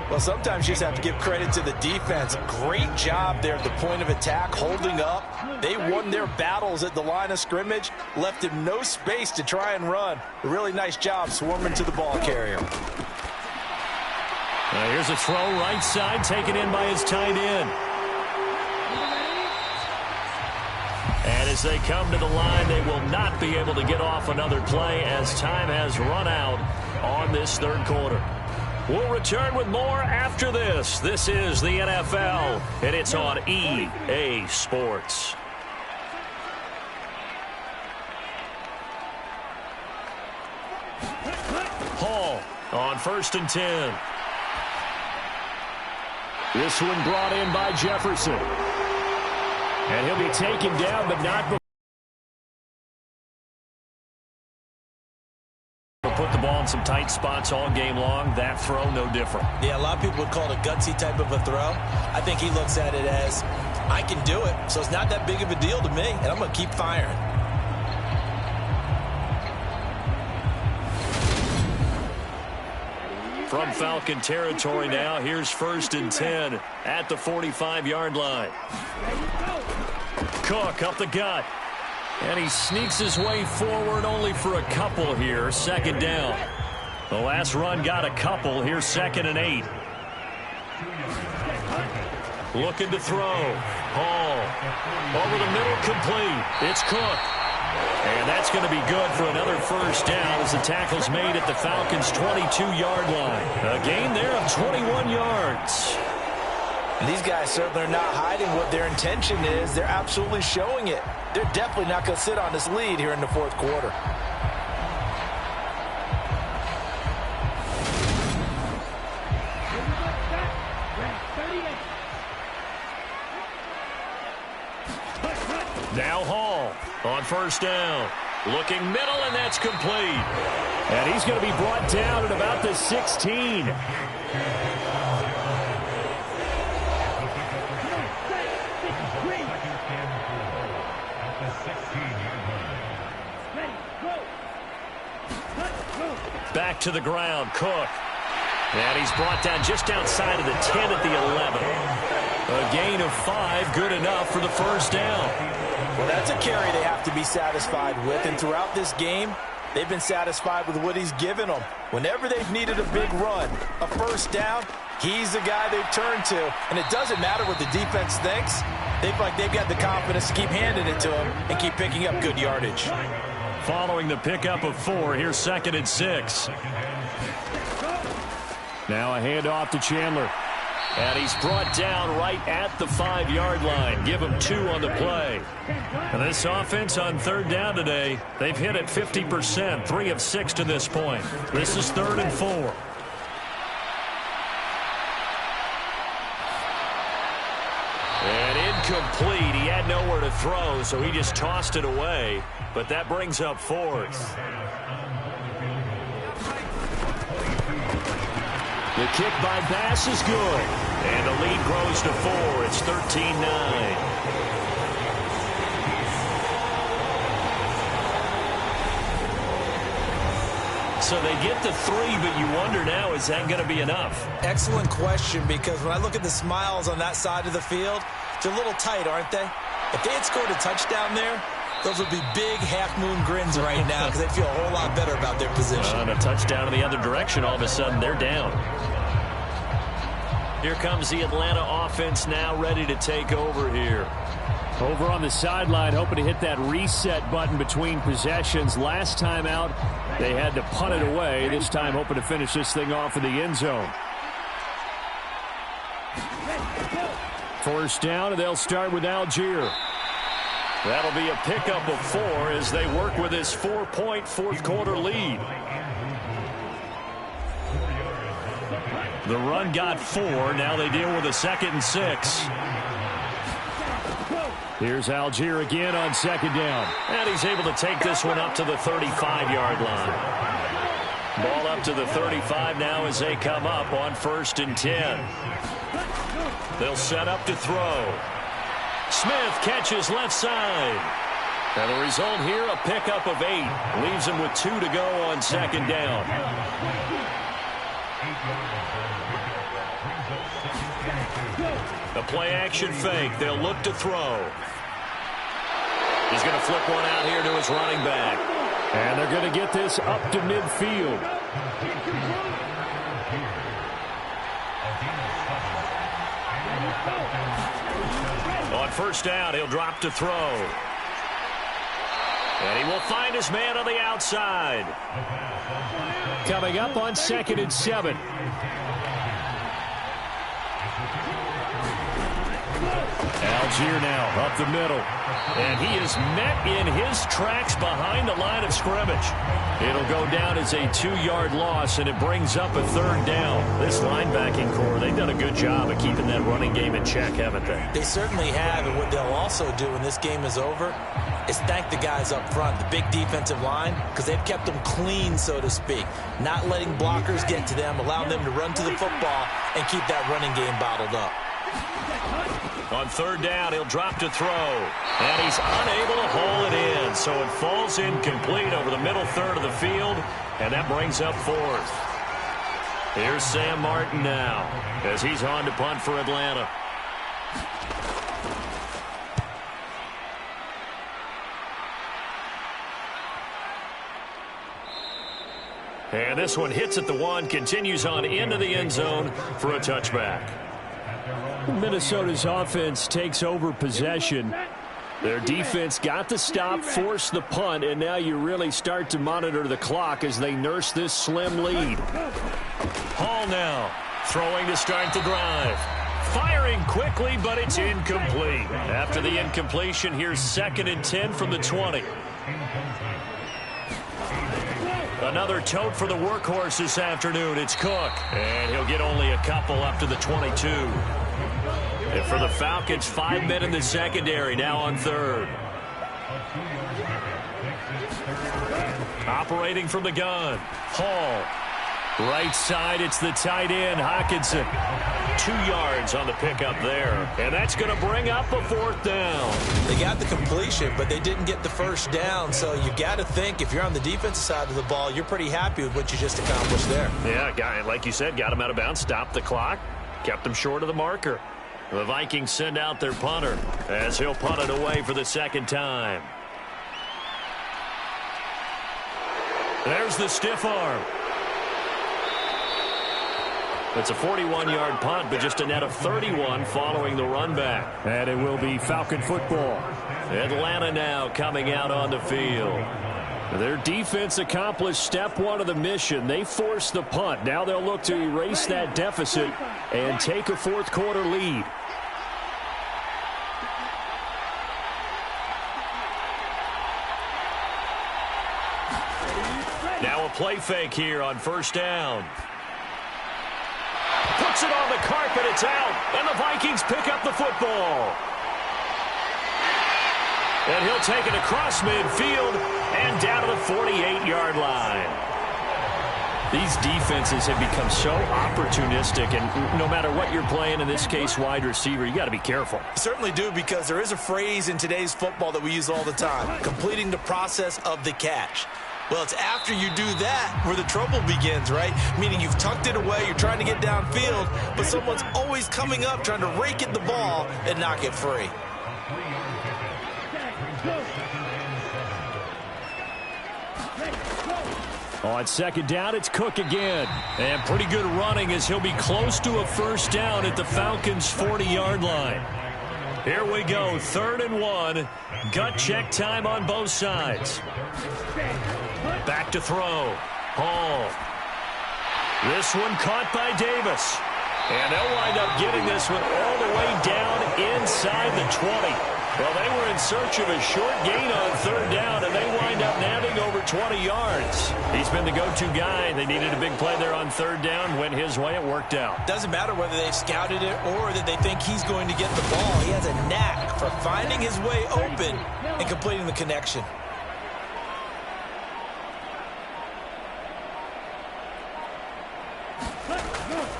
Well, sometimes you just have to give credit to the defense. Great job there at the point of attack, holding up. They won their battles at the line of scrimmage, left him no space to try and run. A really nice job swarming to the ball carrier. Now here's a throw right side, taken in by his tight end. And as they come to the line, they will not be able to get off another play as time has run out on this 3rd quarter. We'll return with more after this. This is the NFL, and it's on EA Sports. Hall on 1st and 10. This one brought in by Jefferson. And he'll be taken down, but not before. Put the ball in some tight spots all game long. That throw, no different. Yeah, a lot of people would call it a gutsy type of a throw. I think he looks at it as, I can do it, so it's not that big of a deal to me, and I'm going to keep firing. From Falcon territory now, here's 1st and 10 at the 45-yard line. Cook up the gut. And he sneaks his way forward only for a couple here. 2nd down. The last run got a couple. Here's 2nd and 8. Looking to throw. Hall. Over the middle, complete. It's Cook. And that's going to be good for another first down as the tackle's made at the Falcons' 22-yard line. A gain there of 21 yards. And these guys certainly are not hiding what their intention is. They're absolutely showing it. They're definitely not going to sit on this lead here in the fourth quarter. Now Hall on first down. Looking middle, and that's complete. And he's going to be brought down at about the 16. Back to the ground, Cook. And he's brought down just outside of the 10 at the 11. A gain of 5, good enough for the first down. Well, that's a carry they have to be satisfied with, and throughout this game, they've been satisfied with what he's given them. Whenever they've needed a big run, a first down, he's the guy they've turned to, and it doesn't matter what the defense thinks. They feel like they've got the confidence to keep handing it to him and keep picking up good yardage. Following the pickup of 4, here's 2nd and 6. Now a handoff to Chandler. And he's brought down right at the 5-yard line. Give him 2 on the play. And this offense on 3rd down today, they've hit it 50%, 3 of 6 to this point. This is 3rd and 4. And incomplete. He had nowhere to throw, so he just tossed it away. But that brings up 4th. The kick by Bass is good. And the lead grows to 4. It's 13-9. So they get the 3, but you wonder now, is that going to be enough? Excellent question, because when I look at the smiles on that side of the field, they're a little tight, aren't they? If they had scored a touchdown there, those would be big half-moon grins right now because they feel a whole lot better about their position. And a touchdown in the other direction, all of a sudden they're down. Here comes the Atlanta offense now ready to take over here. Over on the sideline, hoping to hit that reset button between possessions. Last time out, they had to punt it away. This time hoping to finish this thing off in the end zone. First down, and they'll start with Algier. That'll be a pickup of 4 as they work with this 4-point fourth-quarter lead. The run got 4. Now they deal with a 2nd and 6. Here's Algier again on 2nd down. And he's able to take this one up to the 35-yard line. Ball up to the 35 now as they come up on 1st and 10. They'll set up to throw. Smith catches left side. And the result here, a pickup of 8. Leaves him with 2 to go on 2nd down. A play-action fake. They'll look to throw. He's going to flip one out here to his running back. And they're going to get this up to midfield. On 1st down, he'll drop to throw. And he will find his man on the outside. Coming up on 2nd and 7. Algier now up the middle. And he is met in his tracks behind the line of scrimmage. It'll go down as a 2-yard loss, and it brings up a 3rd down. This linebacking core, they've done a good job of keeping that running game in check, haven't they? They certainly have, and what they'll also do when this game is over is thank the guys up front, the big defensive line, because they've kept them clean, so to speak. Not letting blockers get to them, allowing them to run to the football and keep that running game bottled up. On 3rd down, he'll drop to throw. And he's unable to haul it in. So it falls incomplete over the middle third of the field. And that brings up 4th. Here's Sam Martin now as he's on to punt for Atlanta. And this one hits at the 1, continues on into the end zone for a touchback. Minnesota's offense takes over possession. Their defense got the stop, forced the punt, and now you really start to monitor the clock as they nurse this slim lead. Hall now throwing to start the drive. Firing quickly, but it's incomplete. After the incompletion, here's 2nd and 10 from the 20. Another tote for the workhorse this afternoon. It's Cook, and he'll get only a couple up to the 22. And for the Falcons, 5 men in the secondary, now on 3rd. Operating from the gun, Hall. Right side, it's the tight end, Hockenson. 2 yards on the pickup there. And that's going to bring up a 4th down. They got the completion, but they didn't get the first down. So you got to think, if you're on the defensive side of the ball, you're pretty happy with what you just accomplished there. Yeah, like you said, got him out of bounds, stopped the clock, kept him short of the marker. The Vikings send out their punter as he'll punt it away for the 2nd time. There's the stiff arm. It's a 41-yard punt, but just a net of 31 following the run back. And it will be Falcon football. Atlanta now coming out on the field. Their defense accomplished step 1 of the mission. They forced the punt. Now they'll look to erase that deficit and take a 4th quarter lead. Now a play fake here on 1st down. Puts it on the carpet, it's out, and the Vikings pick up the football. And he'll take it across midfield and down to the 48-yard line. These defenses have become so opportunistic, and no matter what you're playing, in this case wide receiver, you got to be careful. You certainly do, because there is a phrase in today's football that we use all the time, completing the process of the catch. Well, it's after you do that where the trouble begins, right? Meaning you've tucked it away, you're trying to get downfield, but someone's always coming up trying to rake at the ball and knock it free. On 2nd down, it's Cook again. And pretty good running as he'll be close to a 1st down at the Falcons' 40-yard line. Here we go, 3rd and 1. Gut check time on both sides. Back to throw. Hall. This one caught by Davis. And they'll wind up getting this one all the way down inside the 20. Well, they were in search of a short gain on 3rd down, and they wind up nabbing over 20 yards. He's been the go-to guy. They needed a big play there on 3rd down. Went his way. It worked out. Doesn't matter whether they've scouted it or that they think he's going to get the ball. He has a knack for finding his way open and completing the connection.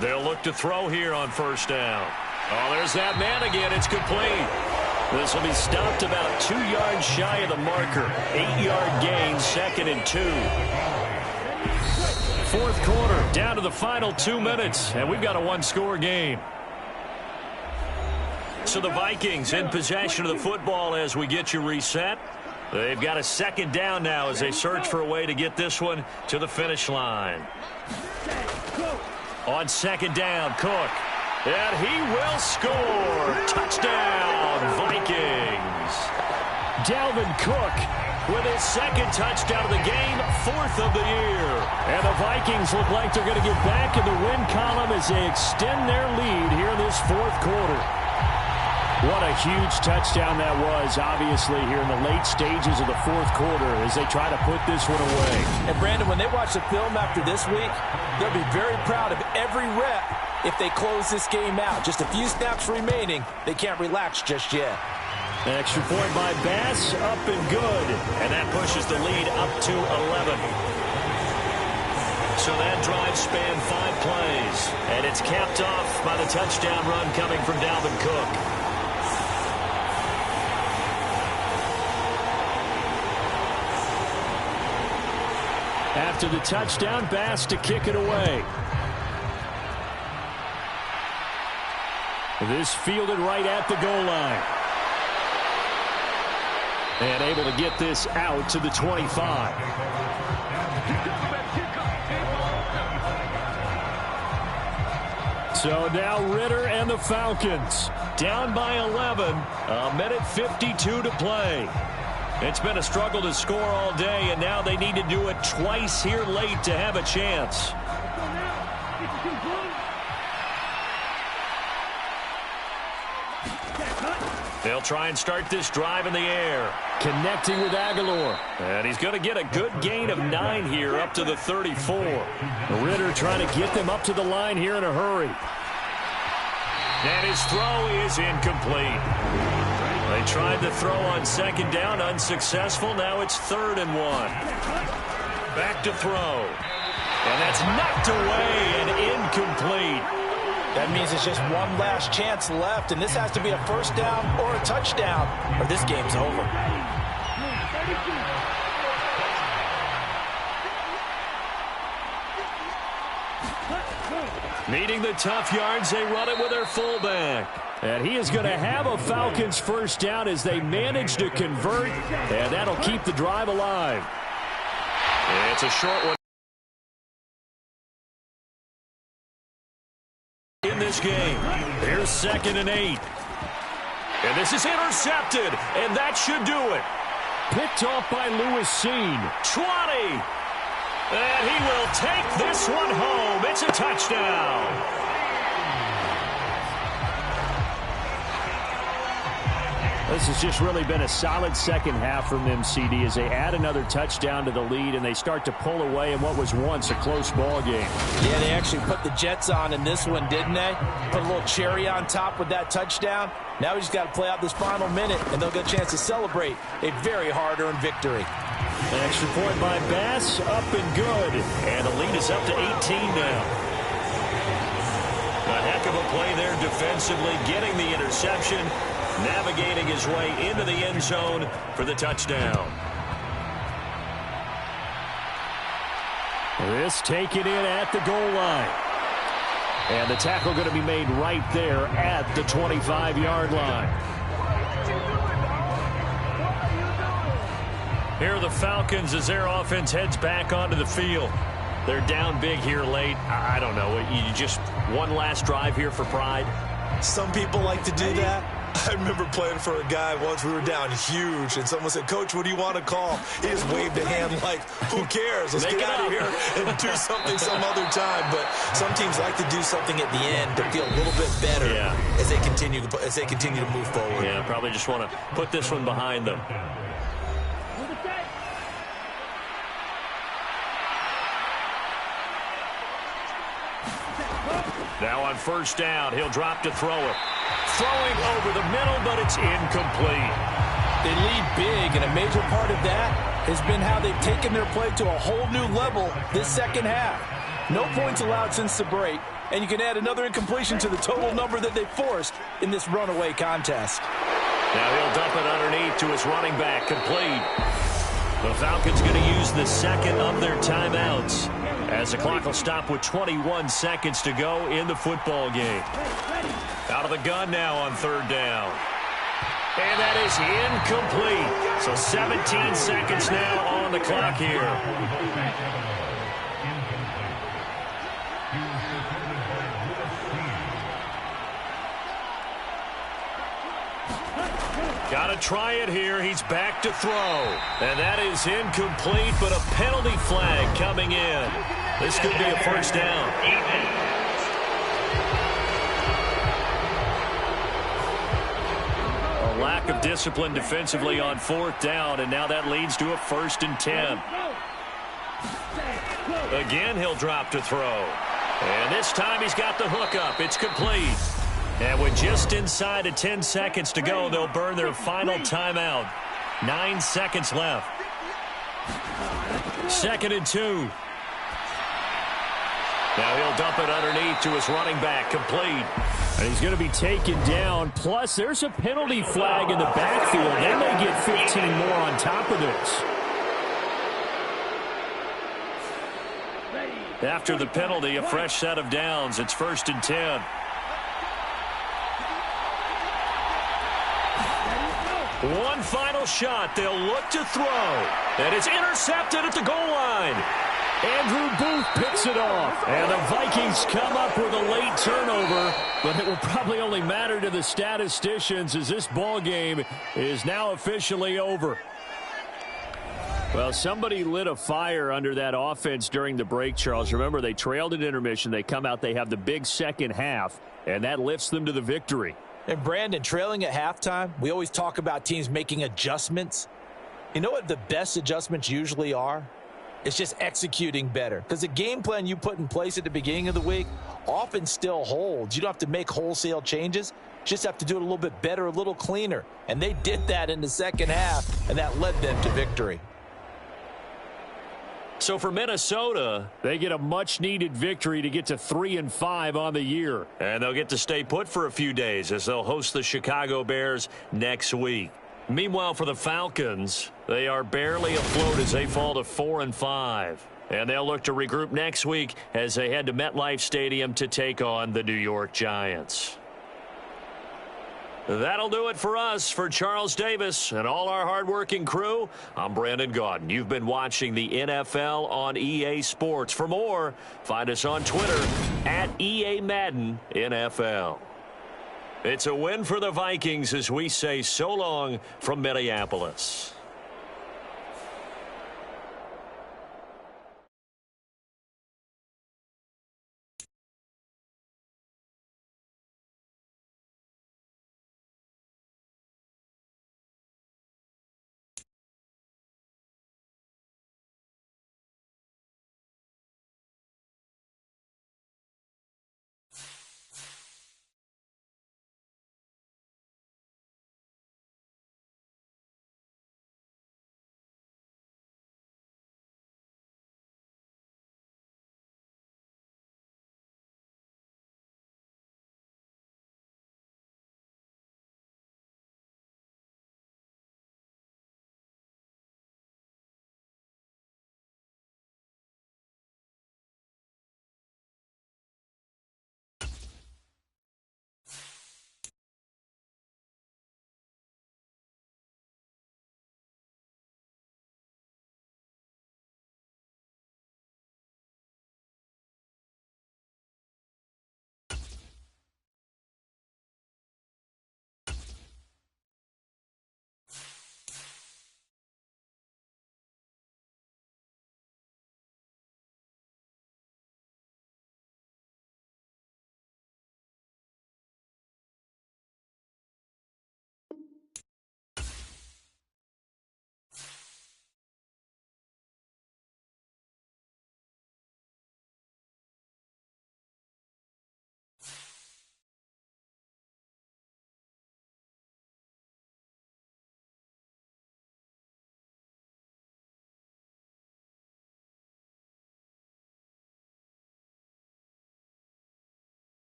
They'll look to throw here on 1st down. Oh, there's that man again. It's complete. This will be stopped about 2 yards shy of the marker. 8-yard gain, 2nd and 2. 4th quarter, down to the final 2 minutes, and we've got a 1-score game. So the Vikings in possession of the football as we get you reset. They've got a 2nd down now as they search for a way to get this one to the finish line. On 2nd down, Cook. And he will score. Touchdown, Vikings. Dalvin Cook with his 2nd touchdown of the game, 4th of the year. And the Vikings look like they're going to get back in the win column as they extend their lead here in this 4th quarter. What a huge touchdown that was, obviously, here in the late stages of the 4th quarter as they try to put this one away. And, Brandon, when they watch the film after this week, they'll be very proud of every rep if they close this game out. Just a few snaps remaining. They can't relax just yet. An extra point by Bass, up and good. And that pushes the lead up to 11. So that drive spanned 5 plays. And it's capped off by the touchdown run coming from Dalvin Cook. After the touchdown, Bass to kick it away. This fielded right at the goal line. And able to get this out to the 25. So now Ritter and the Falcons down by 11. A minute 52 to play. It's been a struggle to score all day, and now they need to do it twice here late to have a chance. They'll try and start this drive in the air. Connecting with Aguilar. And he's going to get a good gain of 9 here up to the 34. Ritter trying to get them up to the line here in a hurry. And his throw is incomplete. They tried to throw on second down, unsuccessful. Now it's 3rd and 1. Back to throw. And that's knocked away and incomplete. That means it's just one last chance left, and this has to be a first down or a touchdown, or this game's over. Needing the tough yards, they run it with their fullback. And he is going to have a Falcons first down as they manage to convert, and that'll keep the drive alive. It's a short one. In this game, here's 2nd and 8. And this is intercepted, and that should do it. Picked off by Lewis Seen. 20. And he will take this one home. It's a touchdown. This has just really been a solid second half from them, CD, as they add another touchdown to the lead and they start to pull away in what was once a close ball game. Yeah, they actually put the Jets on in this one, didn't they? Put a little cherry on top with that touchdown. Now we just got to play out this final minute, and they'll get a chance to celebrate a very hard-earned victory. An extra point by Bass, up and good. And the lead is up to 18 now. A heck of a play there defensively, getting the interception, navigating his way into the end zone for the touchdown. This taken in at the goal line. And the tackle going to be made right there at the 25-yard line. Here are the Falcons as their offense heads back onto the field. They're down big here late. I don't know. You just one last drive here for pride? Some people like to do that. I remember playing for a guy once. We were down huge, and someone said, "Coach, what do you want to call?" He just waved a hand like, who cares? Let's get out of here and do something some other time. But some teams like to do something at the end to feel a little bit better as they continue to move forward. Yeah, probably just want to put this one behind them. Now on first down, he'll drop to throw it. Throwing over the middle, but it's incomplete. They lead big, and a major part of that has been how they've taken their play to a whole new level this second half. No points allowed since the break, and you can add another incompletion to the total number that they forced in this runaway contest. Now he'll dump it underneath to his running back, complete. The Falcons going to use the second of their timeouts, as the clock will stop with 21 seconds to go in the football game. Out of the gun now on third down. And that is incomplete. So 17 seconds now on the clock here. Got to try it here. He's back to throw. And that is incomplete, but a penalty flag coming in. This could be a first down. A lack of discipline defensively on fourth down, and now that leads to a 1st and 10. Again, he'll drop to throw. And this time he's got the hook up. It's complete. And with just inside of 10 seconds to go, they'll burn their final timeout. 9 seconds left. 2nd and 2. Now he'll dump it underneath to his running back, complete. And he's going to be taken down. Plus, there's a penalty flag in the backfield. They may get 15 more on top of this. After the penalty, a fresh set of downs. It's 1st and 10. One final shot. They'll look to throw. And it's intercepted at the goal line. Andrew Booth picks it off. And the Vikings come up with a late turnover, but it will probably only matter to the statisticians as this ball game is now officially over. Well, somebody lit a fire under that offense during the break, Charles. Remember, they trailed at intermission. They come out, they have the big second half, and that lifts them to the victory. And Brandon, trailing at halftime, we always talk about teams making adjustments. You know what the best adjustments usually are? It's just executing better. Because the game plan you put in place at the beginning of the week often still holds. You don't have to make wholesale changes. Just have to do it a little bit better, a little cleaner. And they did that in the second half, and that led them to victory. So for Minnesota, they get a much-needed victory to get to 3-5 on the year. And they'll get to stay put for a few days as they'll host the Chicago Bears next week. Meanwhile, for the Falcons, they are barely afloat as they fall to 4-5. And they'll look to regroup next week as they head to MetLife Stadium to take on the New York Giants. That'll do it for us. For Charles Davis and all our hardworking crew, I'm Brandon Gaudin. You've been watching the NFL on EA Sports. For more, find us on Twitter at EA Madden NFL. It's a win for the Vikings as we say so long from Minneapolis.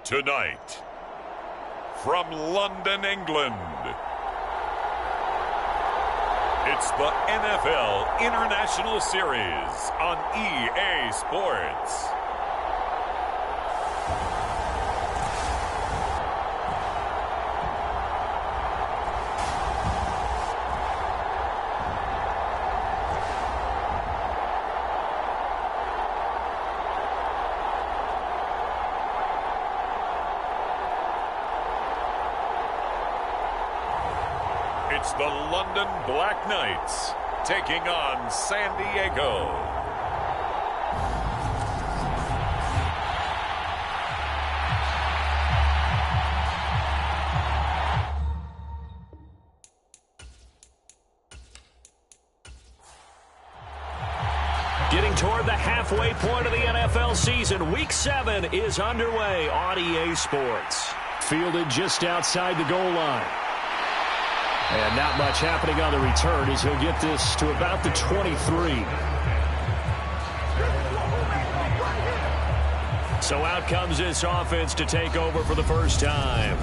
Tonight, from London, England, it's the NFL International Series on EA Sports. It's the London Black Knights taking on San Diego. Getting toward the halfway point of the NFL season, Week 7 is underway on EA Sports. Fielded just outside the goal line. And not much happening on the return as he'll get this to about the 23. So out comes this offense to take over for the first time.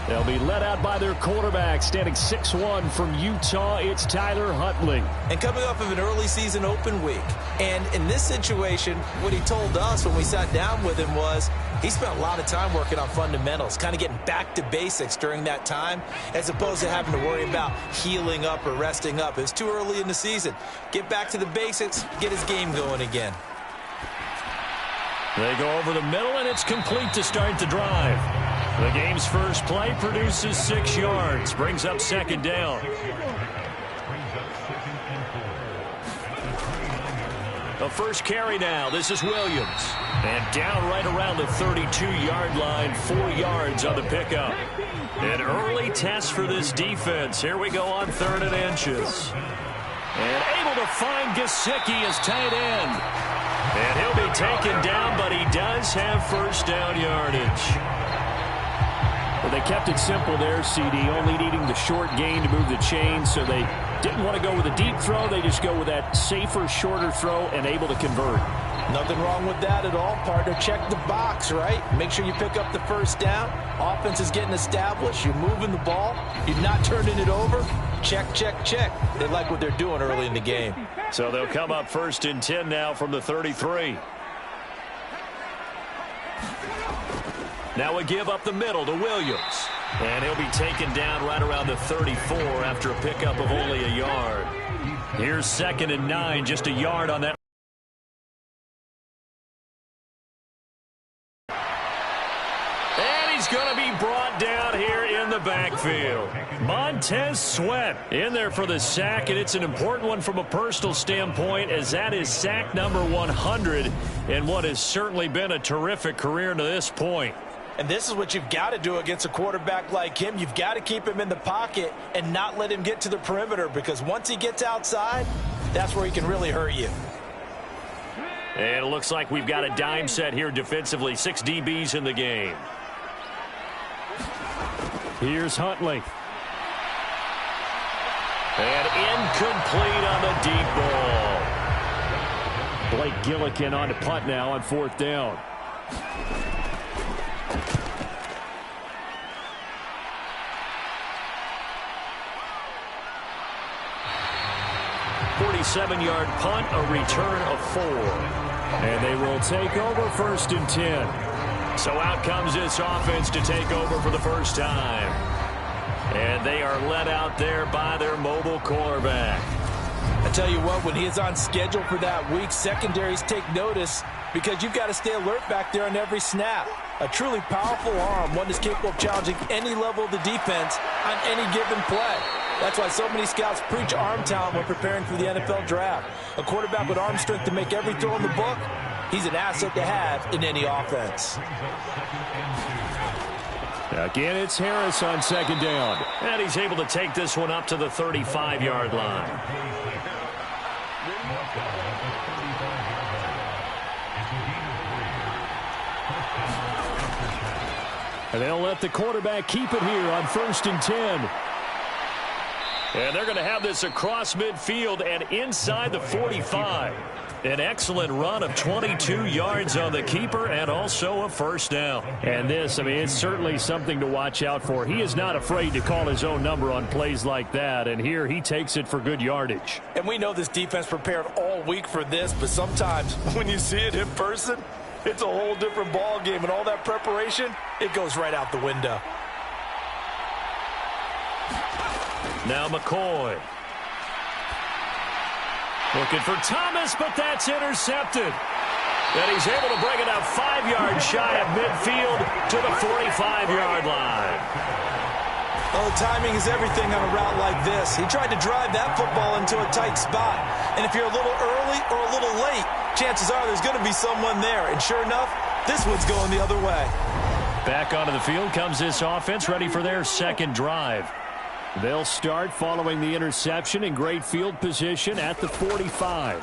They'll be led out by their quarterback, standing 6'1" from Utah. It's Tyler Huntley. And coming off of an early season open week. And in this situation, what he told us when we sat down with him was he spent a lot of time working on fundamentals, kind of getting back to basics during that time, as opposed to having to worry about healing up or resting up. It was too early in the season. Get back to the basics, get his game going again. They go over the middle, and it's complete to start the drive. The game's first play produces 6 yards, brings up second down. The first carry now. This is Williams. And down right around the 32-yard line, 4 yards on the pickup. An early test for this defense. Here we go on 3rd and inches. And able to find Gesicki as tight end. And he'll be taken down, but he does have first down yardage. Well, they kept it simple there, CD, only needing the short gain to move the chains, so they didn't want to go with a deep throw. They just go with that safer, shorter throw and able to convert. Nothing wrong with that at all, partner. Check the box, right? Make sure you pick up the first down. Offense is getting established. You're moving the ball. You're not turning it over. Check, check, check. They like what they're doing early in the game. So they'll come up 1st and 10 now from the 33. Now we give up the middle to Williams. And he'll be taken down right around the 34 after a pickup of only a yard. Here's 2nd and 9, just a yard on that. And he's going to be brought down here in the backfield. Montez Sweat in there for the sack, and it's an important one from a personal standpoint, as that is sack number 100 in what has certainly been a terrific career to this point. And this is what you've got to do against a quarterback like him. You've got to keep him in the pocket and not let him get to the perimeter, because once he gets outside, that's where he can really hurt you. And it looks like we've got a dime set here defensively. 6 DBs in the game. Here's Huntley. And incomplete on the deep ball. Blake Gillikin on to punt now on 4th down. ...47-yard punt, a return of 4. And they will take over 1st and 10. So out comes this offense to take over for the first time. And they are led out there by their mobile quarterback. I tell you what, when he is on schedule for that week, secondaries take notice, because you've got to stay alert back there on every snap. A truly powerful arm, one that's capable of challenging any level of the defense on any given play. That's why so many scouts preach arm talent when preparing for the NFL draft. A quarterback with arm strength to make every throw in the book, he's an asset to have in any offense. Again, it's Harris on 2nd down. And he's able to take this one up to the 35-yard line. And they'll let the quarterback keep it here on 1st and 10. And they're going to have this across midfield and inside the 45. An excellent run of 22 yards on the keeper and also a first down. And this, I mean, it's certainly something to watch out for. He is not afraid to call his own number on plays like that, and here he takes it for good yardage. And we know this defense prepared all week for this, but sometimes when you see it in person, it's a whole different ball game, and all that preparation, it goes right out the window. Now McCoy. Looking for Thomas, but that's intercepted. And he's able to bring it up 5 yards shy of midfield to the 45-yard line. Well, the timing is everything on a route like this. He tried to drive that football into a tight spot. And if you're a little early or a little late, chances are there's going to be someone there. And sure enough, this one's going the other way. Back onto the field comes this offense, ready for their second drive. They'll start following the interception in great field position at the 45.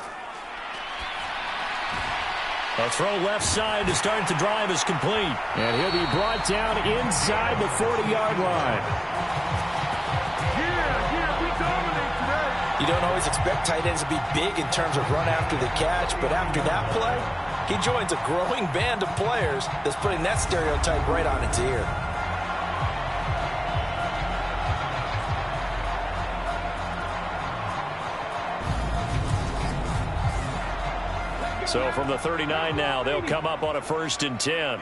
A throw left side to start the drive is complete. And he'll be brought down inside the 40-yard line. We dominate today. You don't always expect tight ends to be big in terms of run after the catch, but after that play, he joins a growing band of players that's putting that stereotype right on its ear. So from the 39 now, they'll come up on a 1st and 10.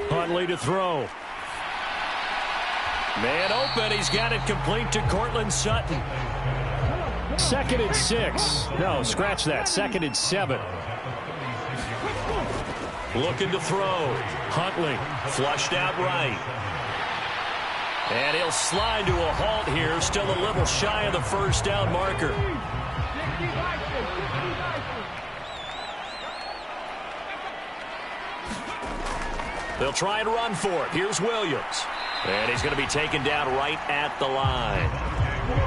Huntley to throw. Man open. He's got it complete to Cortland Sutton. 2nd and 6. No, scratch that. 2nd and 7. Looking to throw. Huntley flushed out right. And he'll slide to a halt here, still a little shy of the first down marker. They'll try and run for it. Here's Williams. And he's going to be taken down right at the line.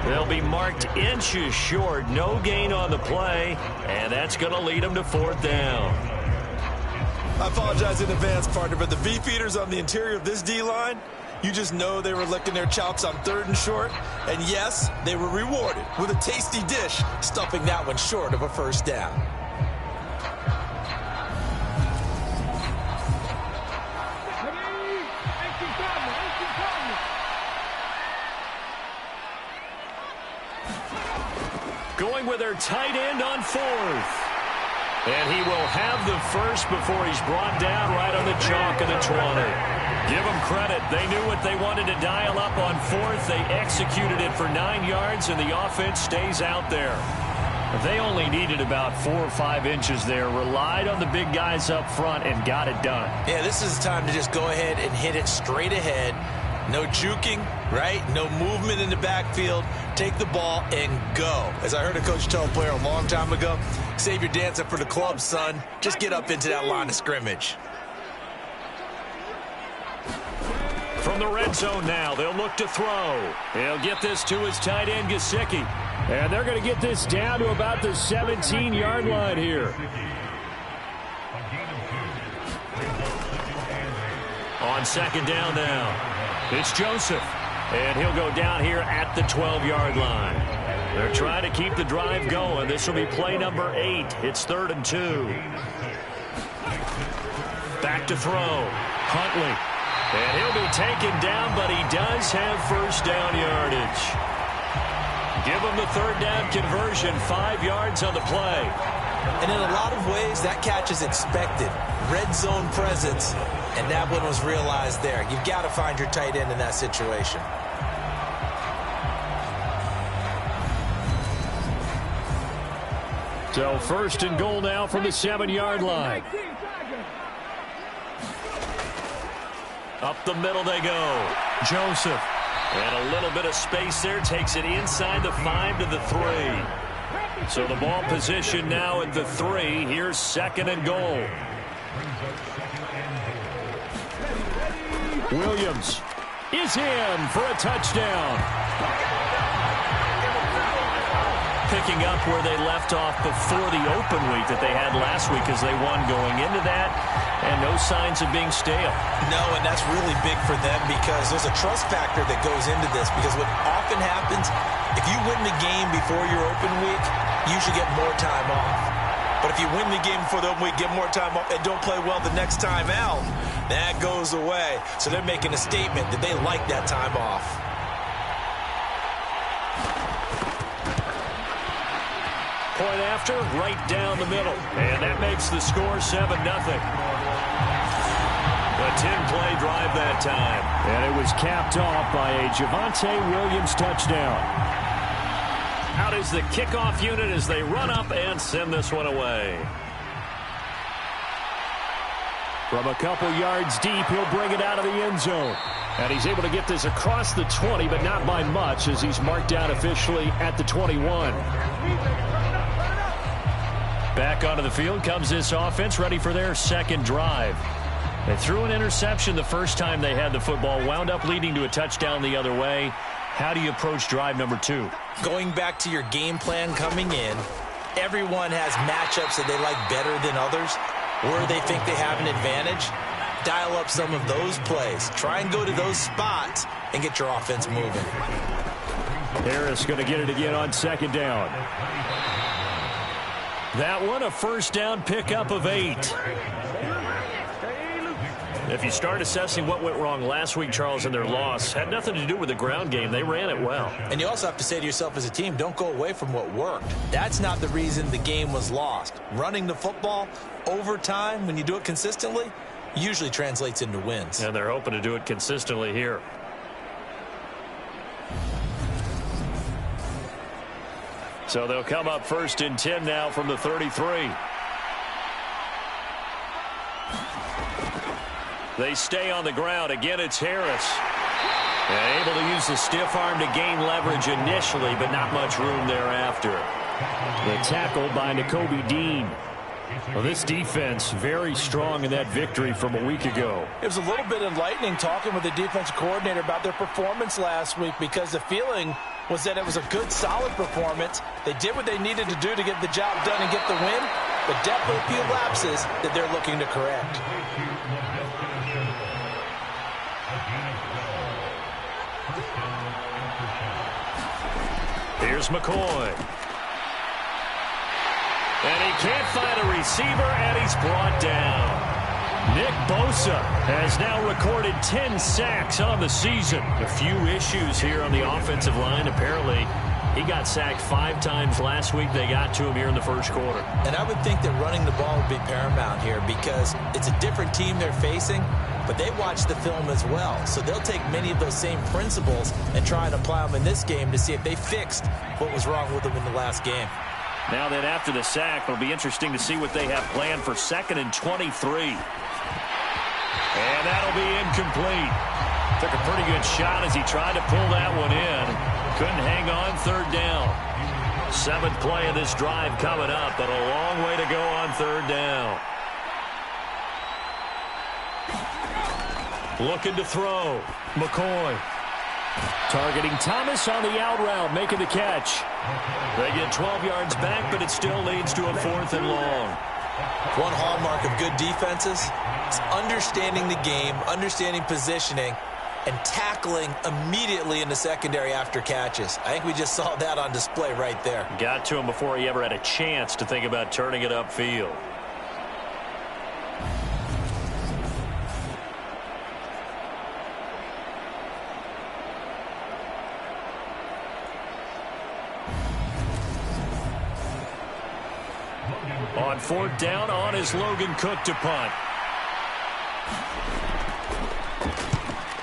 They'll be marked inches short. No gain on the play. And that's going to lead them to 4th down. I apologize in advance, partner, but the beefeaters on the interior of this D-line, you just know they were licking their chops on 3rd and short. And yes, they were rewarded with a tasty dish, stuffing that one short of a first down. Going with their tight end on 4th. And he will have the first before he's brought down right on the chalk of the 20. Give them credit. They knew what they wanted to dial up on 4th. They executed it for 9 yards, and the offense stays out there. They only needed about 4 or 5 inches there, relied on the big guys up front, and got it done. Yeah, this is the time to just go ahead and hit it straight ahead. No juking, right? No movement in the backfield. Take the ball and go. As I heard a coach tell a player a long time ago, save your dancing for the club, son. Just get up into that line of scrimmage. From the red zone now, they'll look to throw. He'll get this to his tight end, Gesicki. And they're going to get this down to about the 17-yard line here. On 2nd down now. It's Joseph, and he'll go down here at the 12-yard line. They're trying to keep the drive going. This will be play number 8. It's 3rd and 2. Back to throw. Huntley, and he'll be taken down, but he does have first down yardage. Give him the 3rd down conversion, 5 yards on the play. And in a lot of ways, that catch is expected. Red zone presence. And that one was realized there. You've got to find your tight end in that situation. So 1st and goal now from the 7-yard line. Up the middle they go. Joseph. And a little bit of space there. Takes it inside the 5 to the 3. So the ball position now at the 3. Here's 2nd and goal. Williams is in for a touchdown. Picking up where they left off before the open week that they had last week as they won going into that. And no signs of being stale. No, and that's really big for them because there's a trust factor that goes into this. Because what often happens, if you win the game before your open week, you should get more time off. But if you win the game before the open week, get more time off, and don't play well the next time out, that goes away. So they're making a statement that they like that time off. Point after, right down the middle. And that makes the score 7-0. A 10-play drive that time. And it was capped off by a Javonte Williams touchdown. Out is the kickoff unit as they run up and send this one away. From a couple yards deep, he'll bring it out of the end zone. And he's able to get this across the 20, but not by much as he's marked down officially at the 21. Back onto the field comes this offense, ready for their second drive. They threw an interception the first time they had the football, wound up leading to a touchdown the other way. How do you approach drive number 2? Going back to your game plan coming in, everyone has matchups that they like better than others, where they think they have an advantage. Dial up some of those plays. Try and go to those spots and get your offense moving. Harris going to get it again on second down. That one, a first down pickup of 8. If you start assessing what went wrong last week, Charles, in their loss, had nothing to do with the ground game. They ran it well. And you also have to say to yourself as a team, don't go away from what worked. That's not the reason the game was lost. Running the football over time, when you do it consistently, usually translates into wins. And they're hoping to do it consistently here. So they'll come up 1st and 10 now from the 33. They stay on the ground. Again, it's Harris. And able to use the stiff arm to gain leverage initially, but not much room thereafter. The tackle by Nakobe Dean. Well, this defense very strong in that victory from a week ago. It was a little bit enlightening talking with the defensive coordinator about their performance last week because the feeling was that it was a good, solid performance. They did what they needed to do to get the job done and get the win, but definitely a few lapses that they're looking to correct. Here's McCoy. And he can't find a receiver, and he's brought down. Nick Bosa has now recorded 10 sacks on the season. A few issues here on the offensive line. Apparently, he got sacked 5 times last week. They got to him here in the first quarter. And I would think that running the ball would be paramount here because it's a different team they're facing, but they watch the film as well. So they'll take many of those same principles and try and apply them in this game to see if they fixed what was wrong with them in the last game. Now that after the sack, it'll be interesting to see what they have planned for 2nd and 23. And that'll be incomplete. Took a pretty good shot as he tried to pull that one in. Couldn't hang on 3rd down. 7th play of this drive coming up, but a long way to go on 3rd down. Looking to throw. McCoy. Targeting Thomas on the out route, making the catch. They get 12 yards back, but it still leads to a 4th and long. One hallmark of good defenses is understanding the game, understanding positioning, and tackling immediately in the secondary after catches. I think we just saw that on display right there. Got to him before he ever had a chance to think about turning it upfield. On 4th down, on is Logan Cook to punt.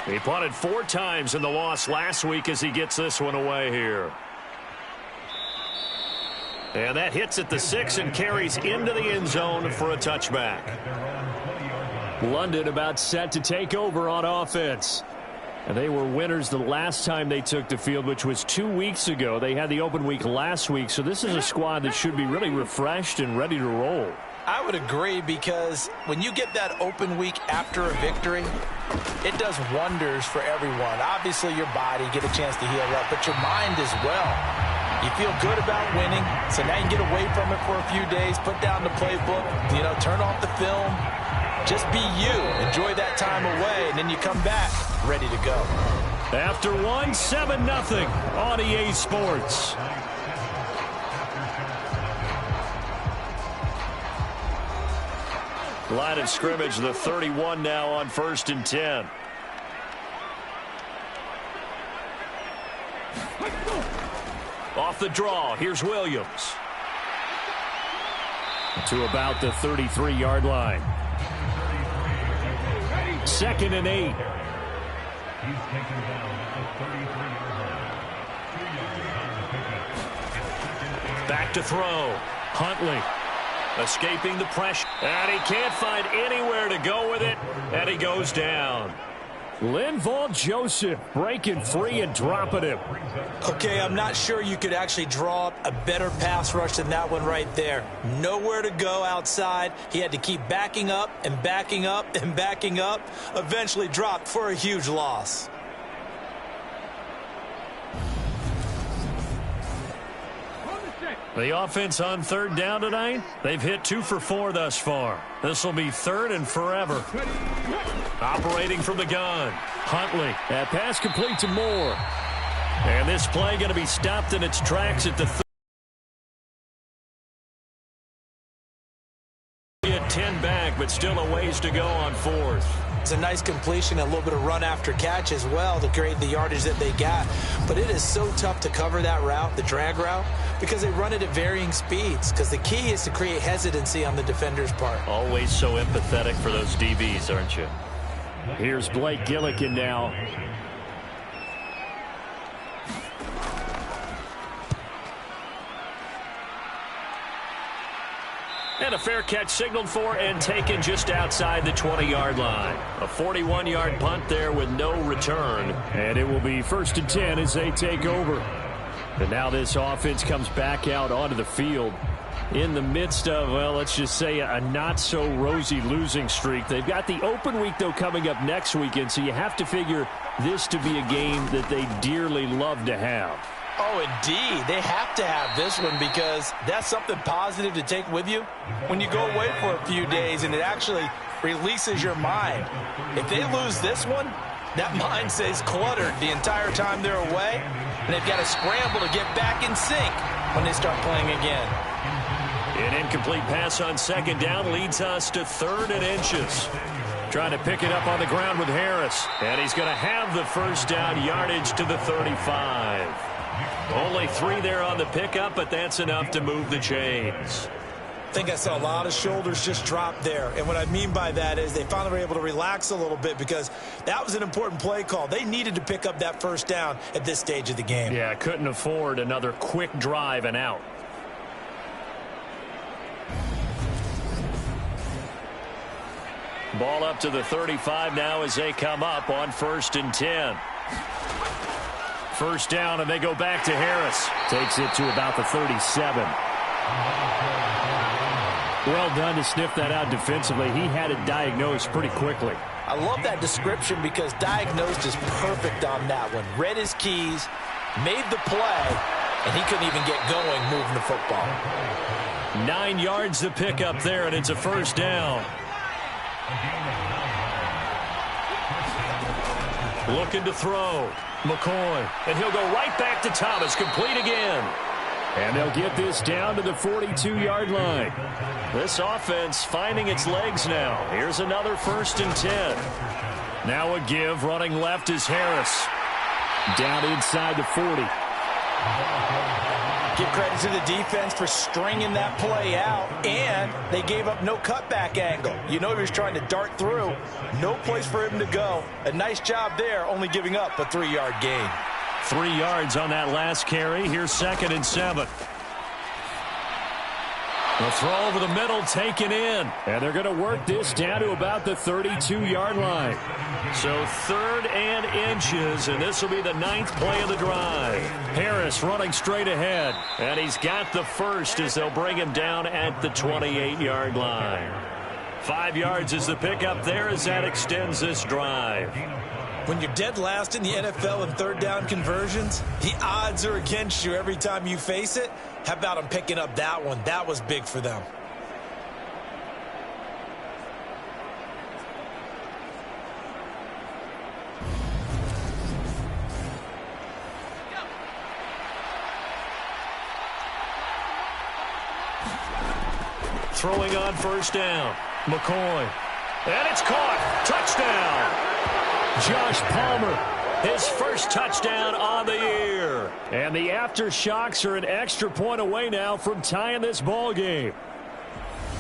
He punted 4 times in the loss last week as he gets this one away here. And that hits at the 6 and carries into the end zone for a touchback. London about set to take over on offense. And they were winners the last time they took the field, which was 2 weeks ago. They had the open week last week, so this is a squad that should be really refreshed and ready to roll. I would agree because when you get that open week after a victory, it does wonders for everyone. Obviously, your body, get a chance to heal up, but your mind as well. You feel good about winning, so now you can get away from it for a few days, put down the playbook, turn off the film, Just be you. Enjoy that time away, and then you come back ready to go. After one, 7-0 on EA Sports. Line of scrimmage, the 31 now on 1st and 10. Off the draw, here's Williams. To about the 33-yard line. 2nd and 8. Back to throw. Huntley escaping the pressure. And he can't find anywhere to go with it. And he goes down. Linval Joseph breaking free and dropping him. Okay, I'm not sure you could actually draw up a better pass rush than that one right there. Nowhere to go outside. He had to keep backing up and backing up and backing up. Eventually dropped for a huge loss. The offense on 3rd down tonight, they've hit 2 for 4 thus far. This will be 3rd and forever. Operating from the gun. Huntley. That pass complete to Moore. And this play going to be stopped in its tracks at the 10 back, but still a ways to go on 4th. It's a nice completion, a little bit of run after catch as well to create the yardage that they got. But it is so tough to cover that route, the drag route, because they run it at varying speeds. Because the key is to create hesitancy on the defender's part. Always so empathetic for those DBs, aren't you? Here's Blake Gillikin now. And a fair catch signaled for and taken just outside the 20-yard line. A 41-yard punt there with no return. And it will be 1st and 10 as they take over. And now this offense comes back out onto the field in the midst of, well, let's just say a not-so-rosy losing streak. They've got the open week, though, coming up next weekend, so you have to figure this to be a game that they dearly love to have. Oh, indeed. They have to have this one because that's something positive to take with you when you go away for a few days, and it actually releases your mind. If they lose this one, that mind stays cluttered the entire time they're away, and they've got to scramble to get back in sync when they start playing again. An incomplete pass on 2nd down leads us to 3rd and inches. Trying to pick it up on the ground with Harris, and he's going to have the 1st down yardage to the 35. Only 3 there on the pickup, but that's enough to move the chains. I think I saw a lot of shoulders just drop there. And what I mean by that is they finally were able to relax a little bit because that was an important play call. They needed to pick up that 1st down at this stage of the game. Yeah, couldn't afford another quick drive and out. Ball up to the 35 now as they come up on 1st and 10. 1st down, and they go back to Harris. Takes it to about the 37. Well done to sniff that out defensively. He had it diagnosed pretty quickly. I love that description because diagnosed is perfect on that one. Read his keys, made the play, and he couldn't even get going moving the football. 9 yards to pick up there, and it's a 1st down. Looking to throw. McCoy. And he'll go right back to Thomas. Complete again. And they'll get this down to the 42-yard line. This offense finding its legs now. Here's another 1st and 10. Now a give. Running left is Harris. Down inside the 40. Give credit to the defense for stringing that play out, and they gave up no cutback angle. You know he was trying to dart through. No place for him to go. A nice job there, only giving up a 3-yard gain. 3 yards on that last carry. Here's 2nd and 7. The throw over the middle taken in. And they're going to work this down to about the 32-yard line. So 3rd and inches, and this will be the 9th play of the drive. Harris running straight ahead. And he's got the 1st as they'll bring him down at the 28-yard line. 5 yards is the pickup there as that extends this drive. When you're dead last in the NFL in 3rd down conversions, the odds are against you every time you face it. How about them picking up that one? That was big for them. throwing on first down. McCoy. And it's caught. Touchdown. Josh Palmer, his first touchdown on the year. And the aftershocks are an extra point away now from tying this ball game.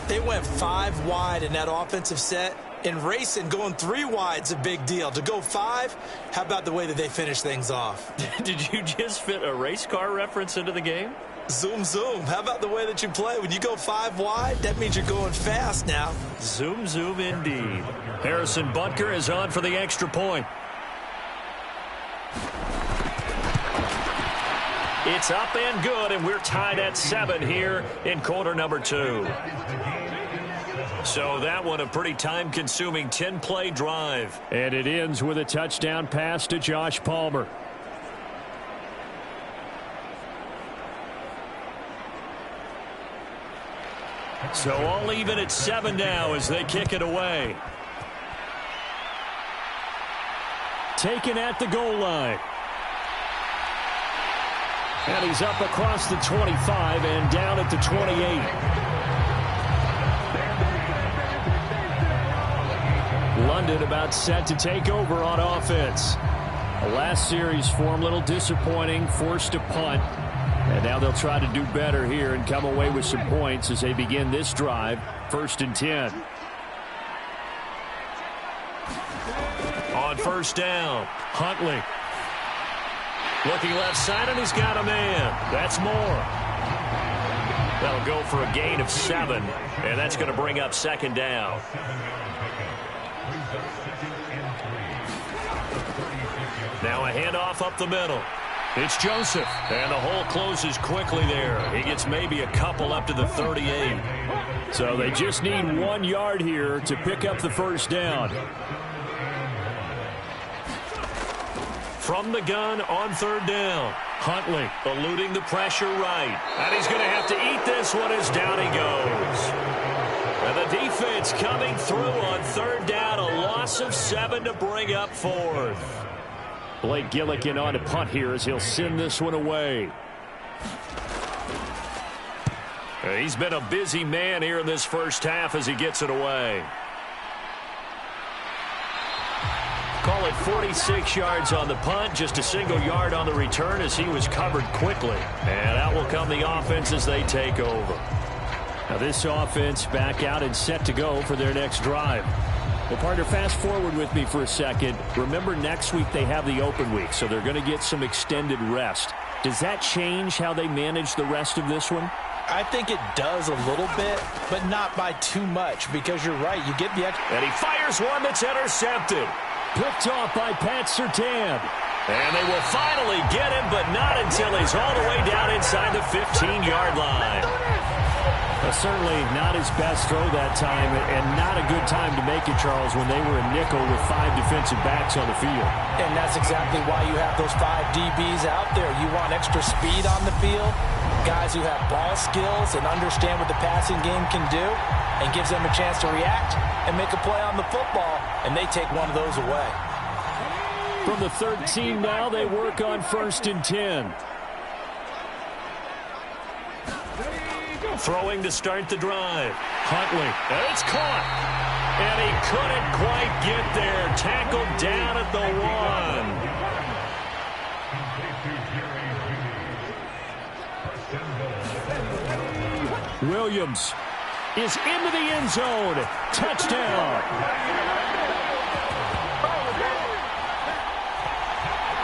They went 5 wide in that offensive set. And racing, going 3 wide's a big deal. To go 5, how about the way that they finish things off? Did you just fit a race car reference into the game? Zoom, zoom. How about the way that you play? When you go 5 wide, that means you're going fast now. Zoom, zoom indeed. Harrison Butker is on for the extra point. It's up and good, and we're tied at 7 here in quarter number 2. So that one a pretty time-consuming 10-play drive. And it ends with a touchdown pass to Josh Palmer. So all even at 7 now as they kick it away. Taken at the goal line. And he's up across the 25 and down at the 28. London about set to take over on offense. The last series for him, a little disappointing, forced a punt. And now they'll try to do better here and come away with some points as they begin this drive, 1st and 10. On first down, Huntley. Looking left side, and he's got a man. That's Moore. That'll go for a gain of 7, and that's going to bring up 2nd down. Now a handoff up the middle. It's Joseph, and the hole closes quickly there. He gets maybe a couple up to the 38. So they just need 1 yard here to pick up the first down. From the gun on 3rd down. Huntley eluding the pressure right. And he's going to have to eat this one as down he goes. And the defense coming through on 3rd down. A loss of 7 to bring up 4th. Blake Gillikin on to punt here as he'll send this one away. He's been a busy man here in this first half as he gets it away. Call it 46 yards on the punt, just a single yard on the return as he was covered quickly. And out will come the offense as they take over. Now this offense back out and set to go for their next drive. Well, partner, fast forward with me for a second. Remember, next week they have the open week, so they're going to get some extended rest. Does that change how they manage the rest of this one? I think it does a little bit, but not by too much, because you're right. You get the extra. And he fires one that's intercepted. Picked off by Pat Surtain. And they will finally get him, but not until he's all the way down inside the 15-yard line. Certainly not his best throw that time, and not a good time to make it, Charles, when they were a nickel with 5 defensive backs on the field. And that's exactly why you have those 5 DBs out there. You want extra speed on the field, guys who have ball skills and understand what the passing game can do, and gives them a chance to react and make a play on the football, and they take one of those away. From the 13 now, they work on 1st and 10. Throwing to start the drive. Huntley. And it's caught. And he couldn't quite get there. Tackled down at the 1. Williams is into the end zone. Touchdown.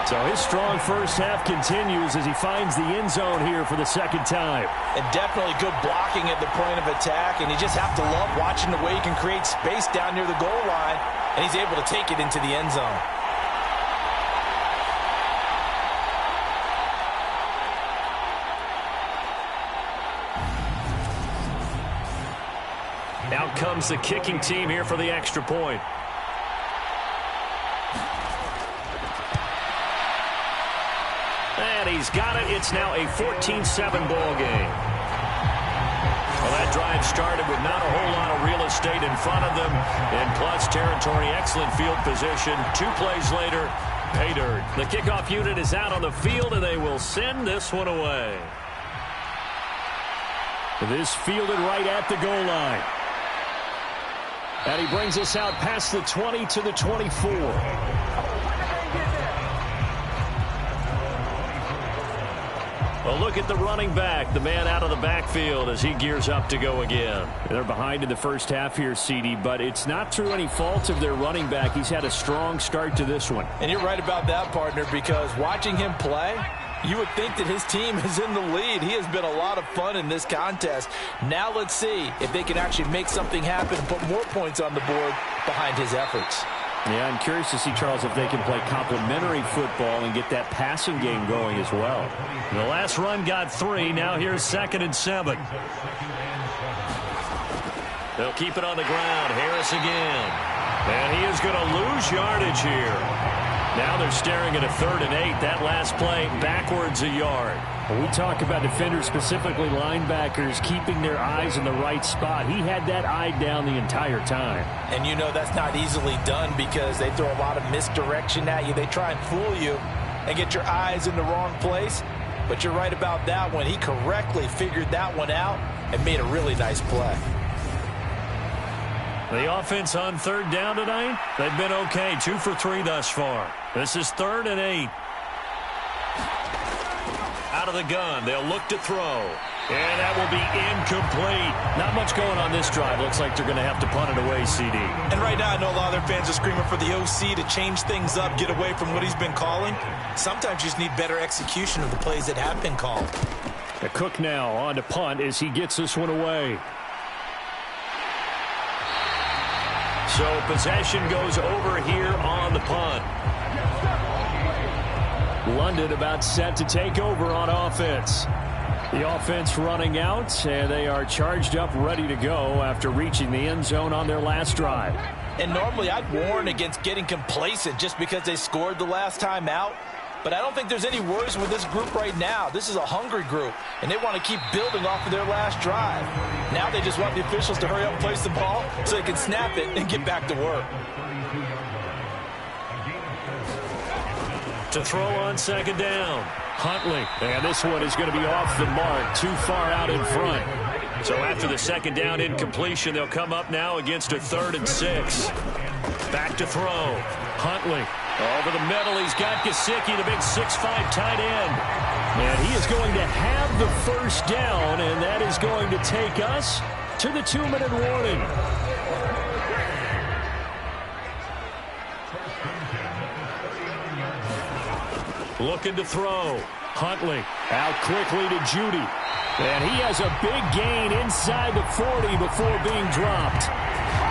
So his strong first half continues as he finds the end zone here for the 2nd time. And definitely good blocking at the point of attack, and you just have to love watching the way he can create space down near the goal line, and he's able to take it into the end zone. Out comes the kicking team here for the extra point. And he's got it. It's now a 14-7 ball game. Well, that drive started with not a whole lot of real estate in front of them. In clutch territory, excellent field position. 2 plays later, pay dirt. The kickoff unit is out on the field, and they will send this one away. This fielded right at the goal line. And he brings us out past the 20 to the 24. Well, look at the running back, the man out of the backfield as he gears up to go again. They're behind in the first half here, CD, but it's not through any fault of their running back. He's had a strong start to this one. And you're right about that, partner, because watching him play, you would think that his team is in the lead. He has been a lot of fun in this contest. Now let's see if they can actually make something happen, put more points on the board behind his efforts. Yeah, I'm curious to see, Charles, if they can play complementary football and get that passing game going as well. The last run got 3. Now here's 2nd and 7. They'll keep it on the ground. Harris again. And he is going to lose yardage here. Now they're staring at a 3rd and 8. That last play backwards a yard. When we talk about defenders, specifically linebackers, keeping their eyes in the right spot, he had that eye down the entire time. And you know that's not easily done because they throw a lot of misdirection at you. They try and fool you and get your eyes in the wrong place. But you're right about that one. He correctly figured that one out and made a really nice play. The offense on 3rd down tonight, they've been okay. 2 for 3 thus far. This is 3rd and 8. Out of the gun, they'll look to throw. And that will be incomplete. Not much going on this drive. Looks like they're going to have to punt it away, CD. And right now, I know a lot of their fans are screaming for the OC to change things up, get away from what he's been calling. Sometimes you just need better execution of the plays that have been called. The Cook now on to punt as he gets this one away. So possession goes over here on the punt. London about set to take over on offense. The offense running out, and they are charged up, ready to go after reaching the end zone on their last drive. And normally I'd warn against getting complacent just because they scored the last time out. But I don't think there's any worries with this group right now. This is a hungry group, and they want to keep building off of their last drive. Now they just want the officials to hurry up and place the ball so they can snap it and get back to work. To throw on 2nd down. Huntley, and this one is going to be off the mark, too far out in front. So after the 2nd down incompletion, they'll come up now against a 3rd and 6. Back to throw. Huntley. Over the middle, he's got Gesicki, the big 6'5" tight end. And he is going to have the first down, and that is going to take us to the 2-minute warning. Looking to throw. Huntley out quickly to Judy. And he has a big gain inside the 40 before being dropped.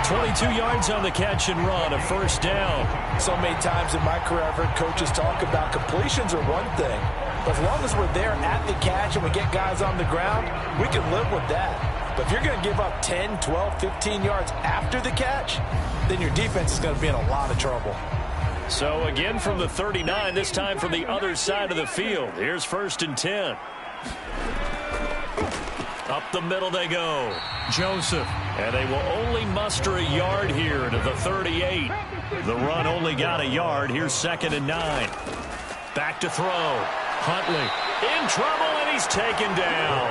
22 yards on the catch and run, a 1st down. So many times in my career, I've heard coaches talk about completions are one thing. But as long as we're there at the catch and we get guys on the ground, we can live with that. But if you're going to give up 10, 12, 15 yards after the catch, then your defense is going to be in a lot of trouble. So again from the 39, this time from the other side of the field. Here's 1st and 10. Up the middle they go. Joseph. And they will only muster a yard here to the 38. The run only got a yard. Here's 2nd and 9. Back to throw. Huntley in trouble, and he's taken down.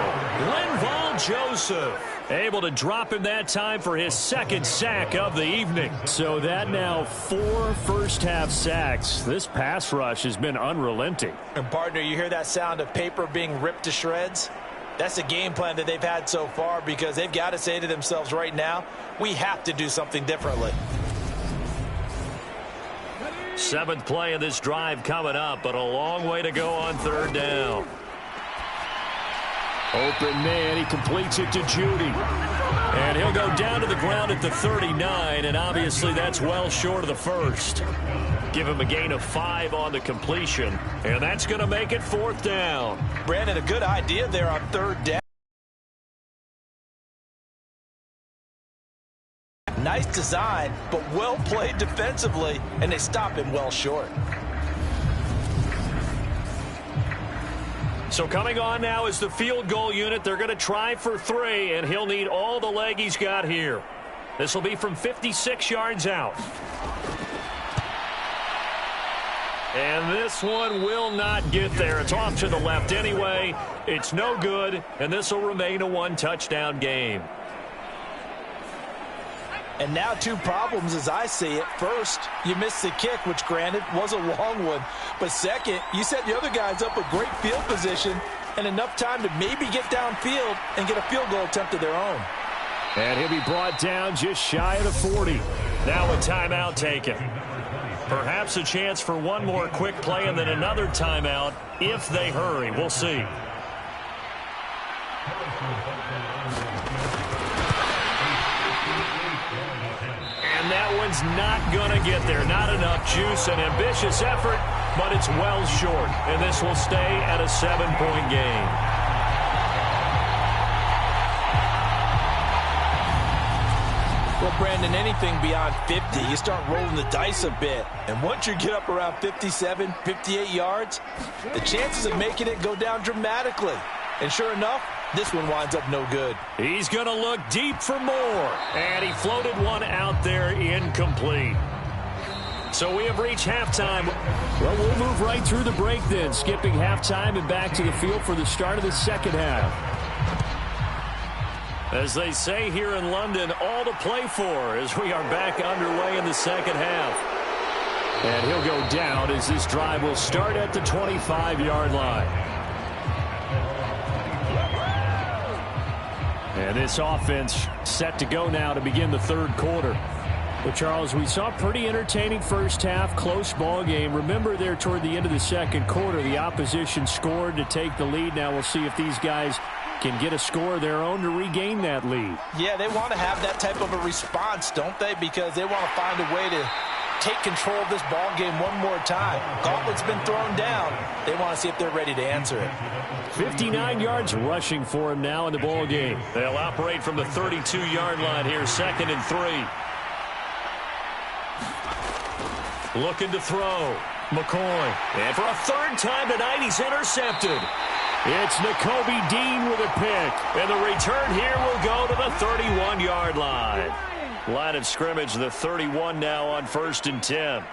Linval Joseph able to drop him that time for his 2nd sack of the evening. So that now 4 first-half sacks. This pass rush has been unrelenting. And partner, you hear that sound of paper being ripped to shreds? That's the game plan that they've had so far because they've got to say to themselves right now, we have to do something differently. 7th play of this drive coming up, but a long way to go on 3rd down. Open man, he completes it to Judy. And he'll go down to the ground at the 39, and obviously that's well short of the 1st. Give him a gain of 5 on the completion, and that's going to make it 4th down. Brandon, a good idea there on 3rd down. Nice design, but well played defensively, and they stop him well short. So coming on now is the field goal unit. They're going to try for 3, and he'll need all the leg he's got here. This will be from 56 yards out. And this one will not get there. It's off to the left anyway. It's no good, and this will remain a one-touchdown game. And now two problems as I see it. First, you missed the kick, which granted was a long one. But second, you set the other guys up with great field position and enough time to maybe get downfield and get a field goal attempt of their own. And he'll be brought down just shy of the 40. Now a timeout taken. Perhaps a chance for one more quick play and then another timeout if they hurry. We'll see. And that one's not going to get there. Not enough juice. An ambitious effort, but it's well short. And this will stay at a 7-point game. Well, Brandon, anything beyond 50, you start rolling the dice a bit. And once you get up around 57, 58 yards, the chances of making it go down dramatically. And sure enough, this one winds up no good. He's going to look deep for more. And he floated one out there incomplete. So we have reached halftime. Well, we'll move right through the break then, skipping halftime and back to the field for the start of the second half. As they say here in London, all to play for as we are back underway in the second half. And he'll go down as this drive will start at the 25-yard line. And this offense set to go now to begin the third quarter. But, Charles, we saw a pretty entertaining first half, close ball game. Remember there toward the end of the second quarter, the opposition scored to take the lead. Now we'll see if these guys can get a score of their own to regain that lead. Yeah, they want to have that type of a response, don't they? Because they want to find a way to take control of this ball game one more time. Gauntlet's been thrown down. They want to see if they're ready to answer it. 59 yards rushing for him now in the ball game. They'll operate from the 32-yard line here, 2nd and 3. Looking to throw. McCoy. And for a third time tonight, he's intercepted. It's Nakobe Dean with a pick. And the return here will go to the 31-yard line. Line of scrimmage, the 31 now on 1st and 10.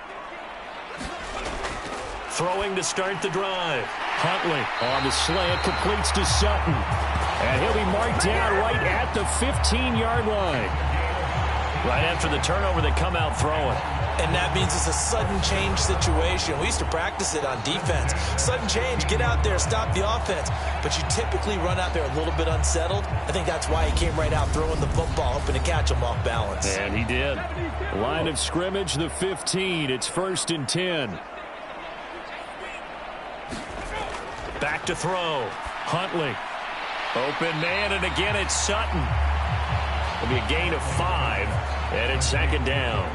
Throwing to start the drive. Huntley on the slant, completes to Sutton. And he'll be marked down right at the 15-yard line. Right after the turnover, they come out throwing. And that means it's a sudden change situation. We used to practice it on defense. Sudden change, get out there, stop the offense. But you typically run out there a little bit unsettled. I think that's why he came right out throwing the football, hoping to catch him off balance. And he did. Line of scrimmage, the 15. It's 1st and 10. Back to throw. Huntley. Open man, and again it's Sutton. It'll be a gain of 5, and it's 2nd down.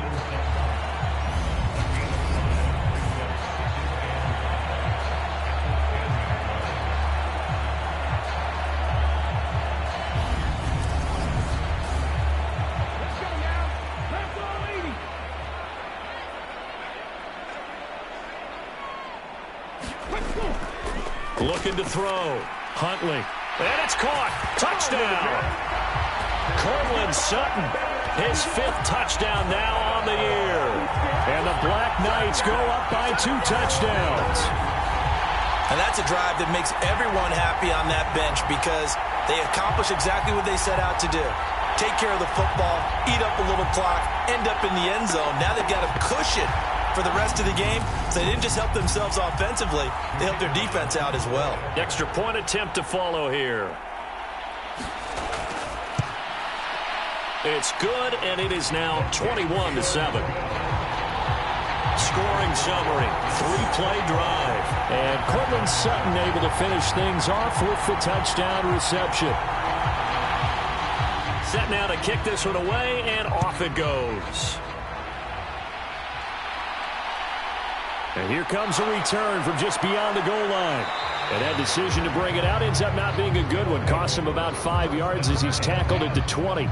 Looking to throw. Huntley. And it's caught. Touchdown. Cortland Sutton. His 5th touchdown now on the year. And the Black Knights go up by 2 touchdowns. And that's a drive that makes everyone happy on that bench because they accomplish exactly what they set out to do. Take care of the football, eat up a little clock, end up in the end zone. Now they've got a cushion for the rest of the game, so they didn't just help themselves offensively, they helped their defense out as well. Extra point attempt to follow here. It's good, and it is now 21-7. Scoring summary, 3-play drive. And Cortland Sutton able to finish things off with the touchdown reception. Set now to kick this one away, and off it goes. And here comes a return from just beyond the goal line. And that decision to bring it out ends up not being a good one. Cost him about 5 yards as he's tackled at the 20.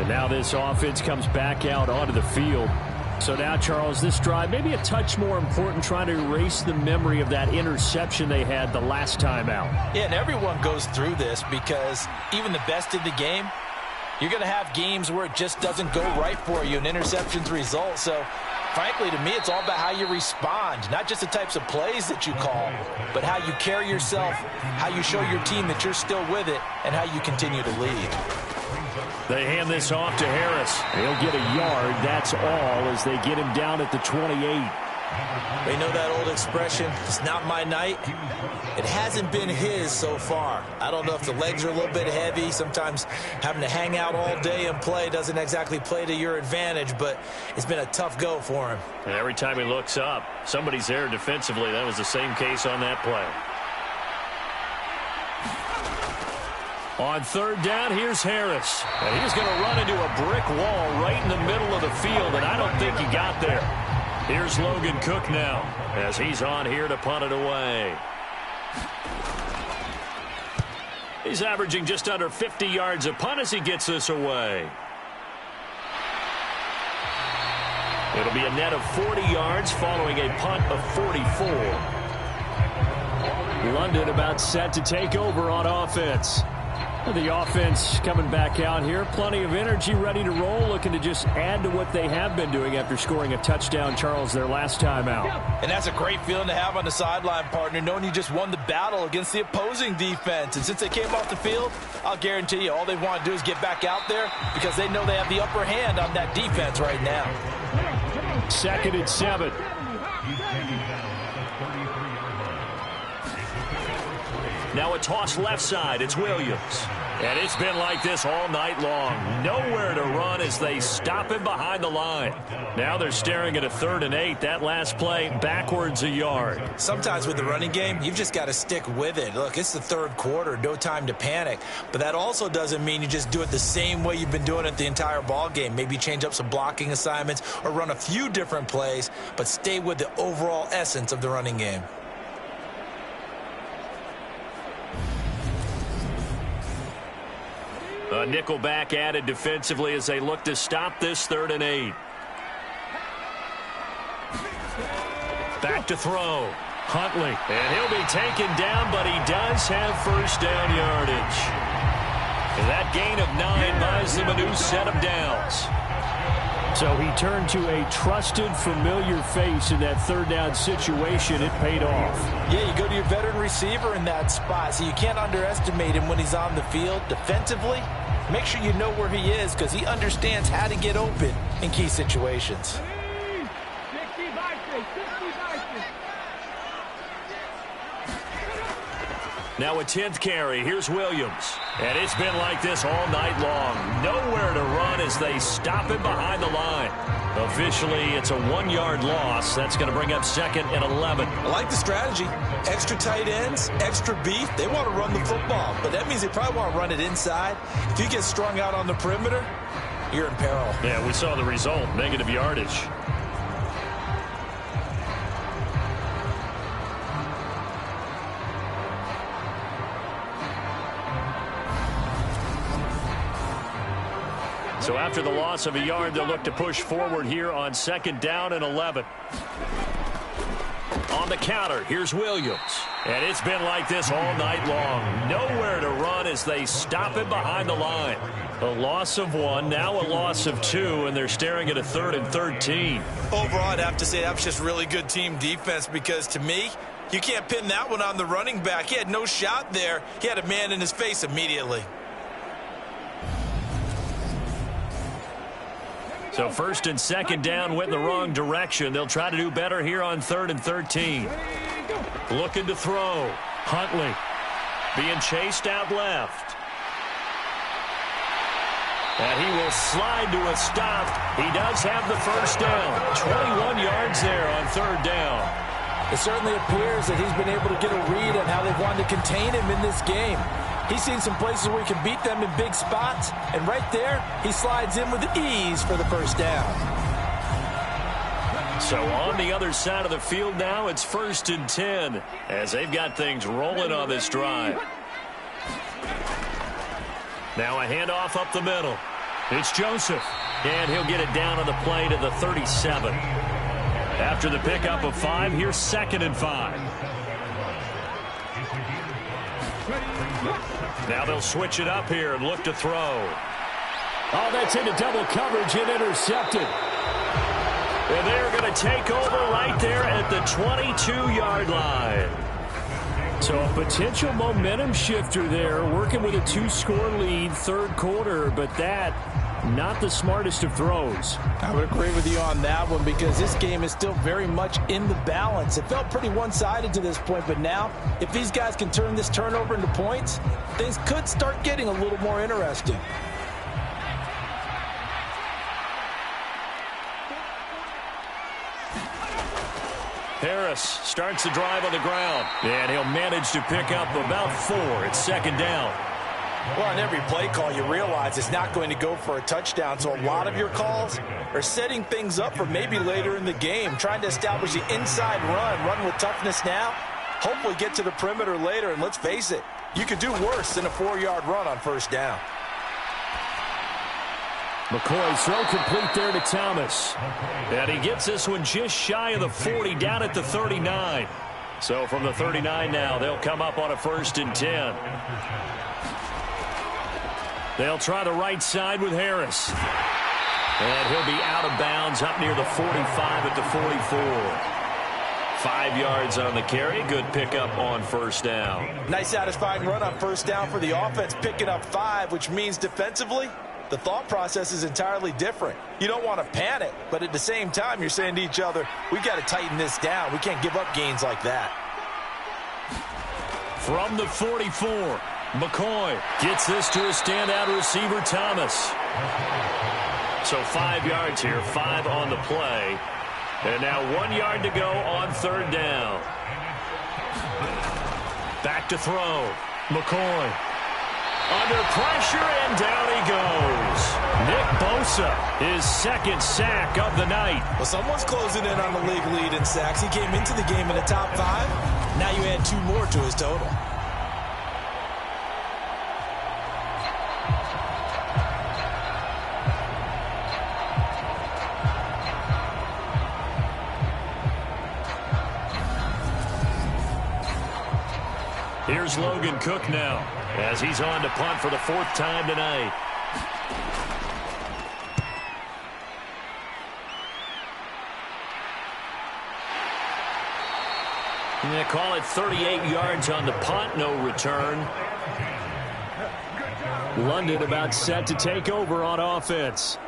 And now this offense comes back out onto the field. So now, Charles, this drive maybe a touch more important, trying to erase the memory of that interception they had the last time out. Yeah, and everyone goes through this because even the best in the game, you're going to have games where it just doesn't go right for you, and interceptions result. So, frankly, to me, it's all about how you respond, not just the types of plays that you call, but how you carry yourself, how you show your team that you're still with it, and how you continue to lead. They hand this off to Harris. He'll get a yard, that's all, as they get him down at the 28. They know that old expression, it's not my night. It hasn't been his so far. I don't know if the legs are a little bit heavy. Sometimes having to hang out all day and play doesn't exactly play to your advantage, but it's been a tough go for him. And every time he looks up, somebody's there defensively. That was the same case on that play. On third down, here's Harris. And he's going to run into a brick wall right in the middle of the field, and I don't think he got there. Here's Logan Cook now as he's on here to punt it away. He's averaging just under 50 yards a punt as he gets this away. It'll be a net of 40 yards following a punt of 44. London about set to take over on offense. The offense coming back out here. Plenty of energy, ready to roll, looking to just add to what they have been doing after scoring a touchdown, Charles, their last time out. And that's a great feeling to have on the sideline, partner, knowing you just won the battle against the opposing defense. And since they came off the field, I'll guarantee you all they want to do is get back out there because they know they have the upper hand on that defense right now. 2nd and 7. Now a toss left side. It's Williams. And it's been like this all night long. Nowhere to run as they stop him behind the line. Now they're staring at a 3rd and 8. That last play backwards a yard. Sometimes with the running game, you've just got to stick with it. Look, it's the 3rd quarter. No time to panic. But that also doesn't mean you just do it the same way you've been doing it the entire ball game. Maybe change up some blocking assignments or run a few different plays, but stay with the overall essence of the running game. A nickel back added defensively as they look to stop this 3rd and 8. Back to throw. Huntley. And he'll be taken down, but he does have first down yardage. And that gain of 9 buys them a new set of downs. So he turned to a trusted, familiar face in that 3rd down situation. It paid off. Yeah, you go to your veteran receiver in that spot, so you can't underestimate him when he's on the field defensively. Make sure you know where he is because he understands how to get open in key situations. Now a 10th carry. Here's Williams. And it's been like this all night long. Nowhere to run as they stop him behind the line. Officially, it's a 1-yard loss. That's going to bring up 2nd and 11. I like the strategy. Extra tight ends, extra beef. They want to run the football, but that means they probably want to run it inside. If you get strung out on the perimeter, you're in peril. Yeah, we saw the result. Negative yardage. So after the loss of a yard, they'll look to push forward here on 2nd down and 11. On the counter, here's Williams. And it's been like this all night long. Nowhere to run as they stop him behind the line. A loss of 1, now a loss of 2, and they're staring at a 3rd and 13. Overall, I'd have to say that was just really good team defense because to me, you can't pin that one on the running back. He had no shot there. He had a man in his face immediately. So 1st and 2nd down went in the wrong direction. They'll try to do better here on 3rd and 13. Looking to throw. Huntley being chased out left. And he will slide to a stop. He does have the first down. 21 yards there on 3rd down. It certainly appears that he's been able to get a read on how they've wanted to contain him in this game. He's seen some places where he can beat them in big spots, and right there, he slides in with ease for the first down. So on the other side of the field now, it's 1st and 10 as they've got things rolling on this drive. Now a handoff up the middle. It's Joseph, and he'll get it down on the play to the 37. After the pickup of 5, here's 2nd and 5. Now they'll switch it up here and look to throw. Oh, that's into double coverage and intercepted. And they're going to take over right there at the 22-yard line. So a potential momentum shifter there, working with a 2-score lead, third quarter, but that, not the smartest of throws. I would agree with you on that one because this game is still very much in the balance. It felt pretty one-sided to this point, but now if these guys can turn this turnover into points, things could start getting a little more interesting. Harris starts the drive on the ground, and he'll manage to pick up about 4. It's second down. Well, on every play call, you realize it's not going to go for a touchdown, so a lot of your calls are setting things up for maybe later in the game, trying to establish the inside run with toughness now, hopefully get to the perimeter later, and let's face it, you could do worse than a 4-yard run on first down. McCoy's throw complete there to Thomas. And he gets this one just shy of the 40, down at the 39. So from the 39 now, they'll come up on a 1st and 10. They'll try the right side with Harris. And he'll be out of bounds up near the 45 at the 44. 5 yards on the carry. Good pickup on first down. Nice satisfying run on first down for the offense, picking up 5, which means defensively, the thought process is entirely different. You don't want to panic, but at the same time, you're saying to each other, we've got to tighten this down. We can't give up gains like that. From the 44, McCoy gets this to a standout receiver, Thomas. So 5 yards here, 5 on the play. And now 1 yard to go on third down. Back to throw. McCoy. Under pressure, and down he goes. Nick Bosa, his second sack of the night. Well, someone's closing in on the league lead in sacks. He came into the game in the top 5. Now you add 2 more to his total. Here's Logan Cook now, as he's on to punt for the 4th time tonight. And they call it 38 yards on the punt, no return. London about set to take over on offense.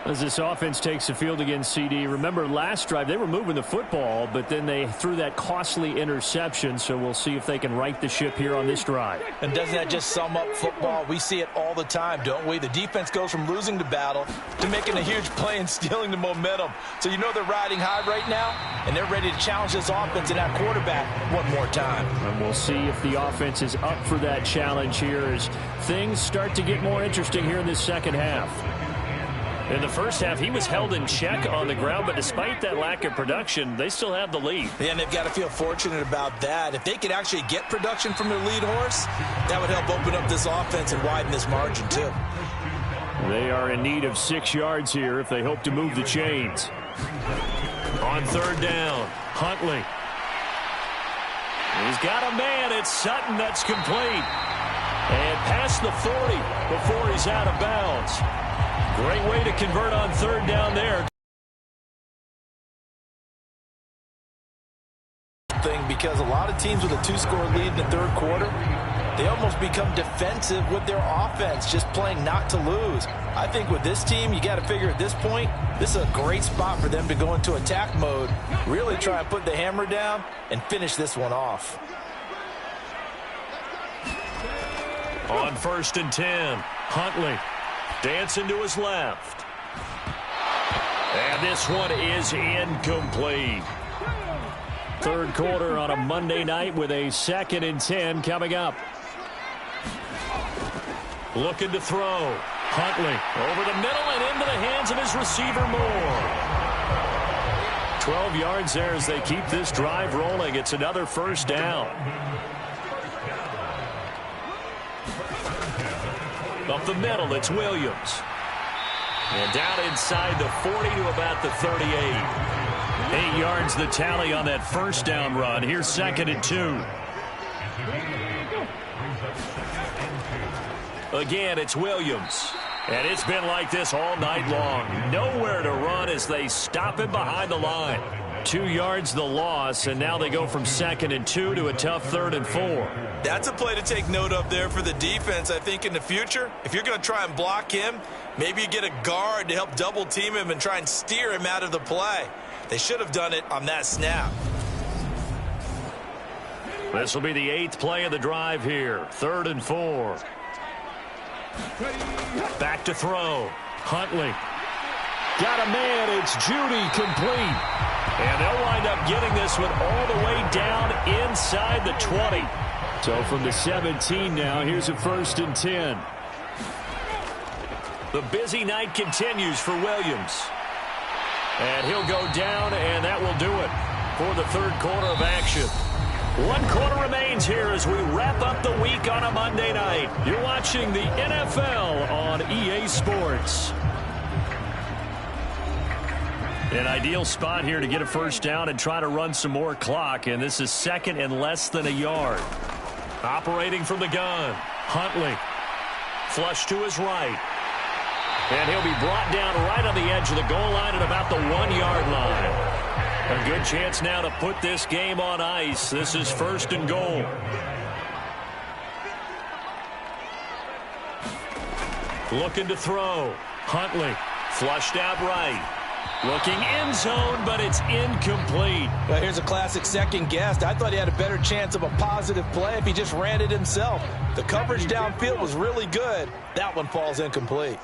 As this offense takes the field against CD, remember last drive they were moving the football, but then they threw that costly interception, so we'll see if they can right the ship here on this drive. And doesn't that just sum up football? We see it all the time, don't we? The defense goes from losing the battle to making a huge play and stealing the momentum. So you know they're riding high right now, and they're ready to challenge this offense and that quarterback one more time. And we'll see if the offense is up for that challenge here as things start to get more interesting here in this second half. In the first half, he was held in check on the ground, but despite that lack of production, they still have the lead. Yeah, and they've got to feel fortunate about that. If they could actually get production from their lead horse, that would help open up this offense and widen this margin, too. They are in need of 6 yards here if they hope to move the chains. On third down, Huntley. He's got a man. It's Sutton that's complete. And past the 40 before he's out of bounds. Great way to convert on third down there. Because a lot of teams with a 2-score lead in the third quarter, they almost become defensive with their offense, just playing not to lose. I think with this team, you got to figure at this point, this is a great spot for them to go into attack mode, really try and put the hammer down and finish this one off. On 1st and 10, Huntley. Dancing to his left. And this one is incomplete. Third quarter on a Monday night with a 2nd and 10 coming up. Looking to throw. Huntley over the middle and into the hands of his receiver Moore. 12 yards there as they keep this drive rolling. It's another first down. Up the middle, it's Williams. And down inside the 40 to about the 38. 8 yards the tally on that first down run. Here's 2nd and 2. Again, it's Williams. And it's been like this all night long. Nowhere to run as they stop him behind the line. 2 yards the loss, and now they go from 2nd and 2 to a tough 3rd and 4. That's a play to take note of there for the defense. I think in the future, if you're going to try and block him, maybe you get a guard to help double team him and try and steer him out of the play. They should have done it on that snap. This will be the 8th play of the drive here. 3rd and 4. Back to throw. Huntley. Got a man. It's Judy, complete. And they'll wind up getting this one all the way down inside the 20. So from the 17 now, here's a 1st and 10. The busy night continues for Williams. And he'll go down, and that will do it for the 3rd quarter of action. 1 quarter remains here as we wrap up the week on a Monday night. You're watching the NFL on EA Sports. An ideal spot here to get a 1st down and try to run some more clock, and this is 2nd and less than a yard. Operating from the gun, Huntley. Flush to his right. And he'll be brought down right on the edge of the goal line at about the 1-yard line. A good chance now to put this game on ice. This is 1st and goal. Looking to throw. Huntley flushed out right. Looking end zone, but it's incomplete. Well, here's a classic second guess. I thought he had a better chance of a positive play if he just ran it himself. The coverage downfield was really good. That one falls incomplete.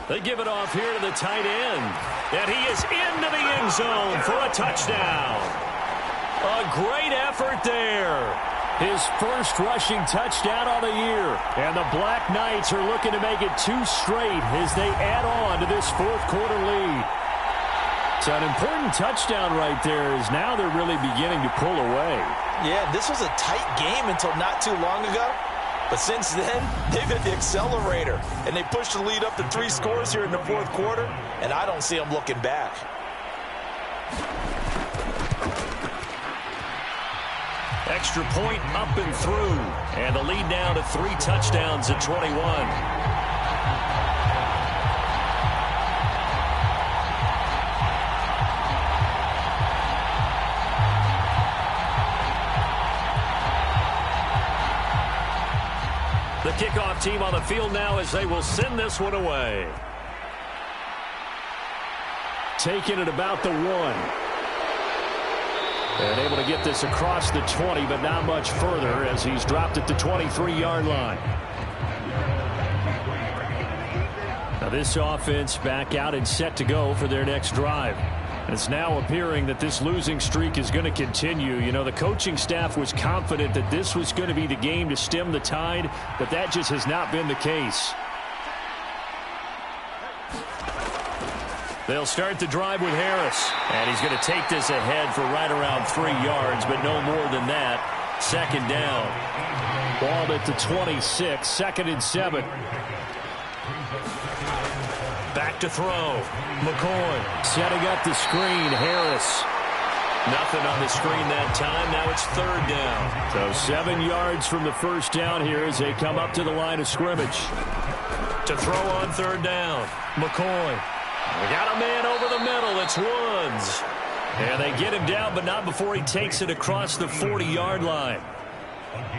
They give it off here to the tight end. And he is into the end zone for a touchdown. A great effort there. His 1st rushing touchdown on the year. And the Black Knights are looking to make it 2 straight as they add on to this 4th quarter lead. So an important touchdown right there is now they're really beginning to pull away. Yeah, this was a tight game until not too long ago. But since then, they've hit the accelerator. And they pushed the lead up to 3 scores here in the 4th quarter. And I don't see them looking back. Extra point up and through. And the lead now to 3 touchdowns at 21. The kickoff team on the field now as they will send this one away. Taking it about the 1. And able to get this across the 20, but not much further as he's dropped at the 23-yard line. Now this offense back out and set to go for their next drive. It's now appearing that this losing streak is going to continue. You know, the coaching staff was confident that this was going to be the game to stem the tide, but that just has not been the case. They'll start the drive with Harris. And he's going to take this ahead for right around 3 yards, but no more than that. 2nd down. Ball at the 26, 2nd and 7. Back to throw. McCoy setting up the screen. Harris. Nothing on the screen that time. Now it's 3rd down. So 7 yards from the 1st down here as they come up to the line of scrimmage. To throw on 3rd down. McCoy. We got a man over the middle. It's Woods. And they get him down, but not before he takes it across the 40-yard line.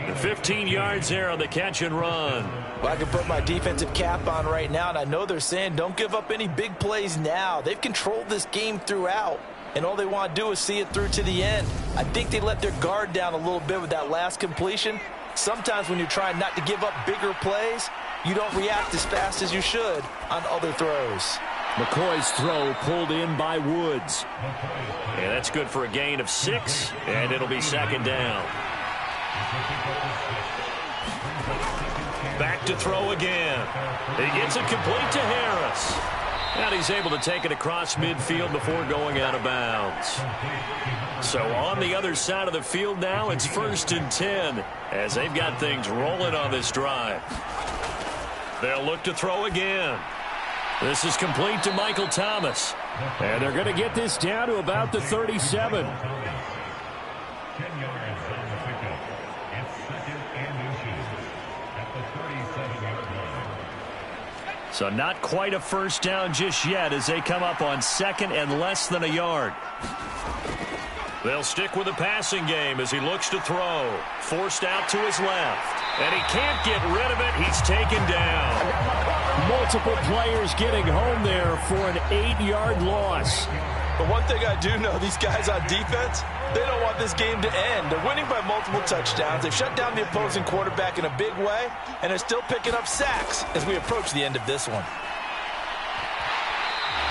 The 15 yards there on the catch and run. Well, I can put my defensive cap on right now, and I know they're saying don't give up any big plays now. They've controlled this game throughout, and all they want to do is see it through to the end. I think they let their guard down a little bit with that last completion. Sometimes when you're trying not to give up bigger plays, you don't react as fast as you should on other throws. McCoy's throw pulled in by Woods. And that's good for a gain of 6, and it'll be 2nd down. Back to throw again. He gets it complete to Harris. And he's able to take it across midfield before going out of bounds. So on the other side of the field now, it's 1st and 10 as they've got things rolling on this drive. They'll look to throw again. This is complete to Michael Thomas. And they're going to get this down to about the 37. So not quite a first down just yet as they come up on second and less than a yard. They'll stick with the passing game as he looks to throw. Forced out to his left. And he can't get rid of it. He's taken down. Multiple players getting home there for an 8-yard loss. But one thing I do know, these guys on defense, they don't want this game to end. They're winning by multiple touchdowns. They've shut down the opposing quarterback in a big way, and they're still picking up sacks as we approach the end of this one.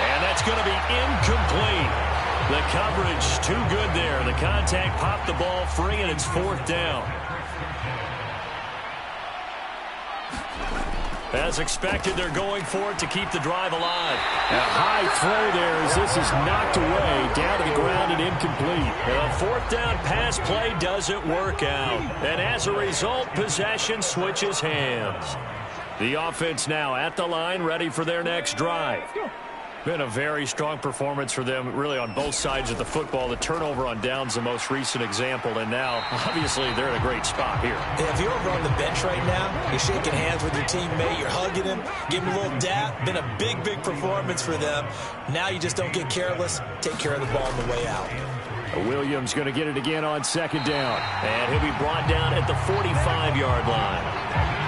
And that's going to be incomplete. The coverage too good there. The contact popped the ball free, and it's 4th down. As expected, they're going for it to keep the drive alive. A high throw there as this is knocked away, down to the ground and incomplete. A 4th down pass play doesn't work out. And as a result, possession switches hands. The offense now at the line, ready for their next drive. Been a very strong performance for them, really, on both sides of the football. The turnover on downs, the most recent example, and now, obviously, they're in a great spot here. Yeah, if you're over on the bench right now, you're shaking hands with your teammate, you're hugging him, giving him a little dap. Been a big, big performance for them. Now you just don't get careless. Take care of the ball on the way out. Williams going to get it again on 2nd down, and he'll be brought down at the 45-yard line.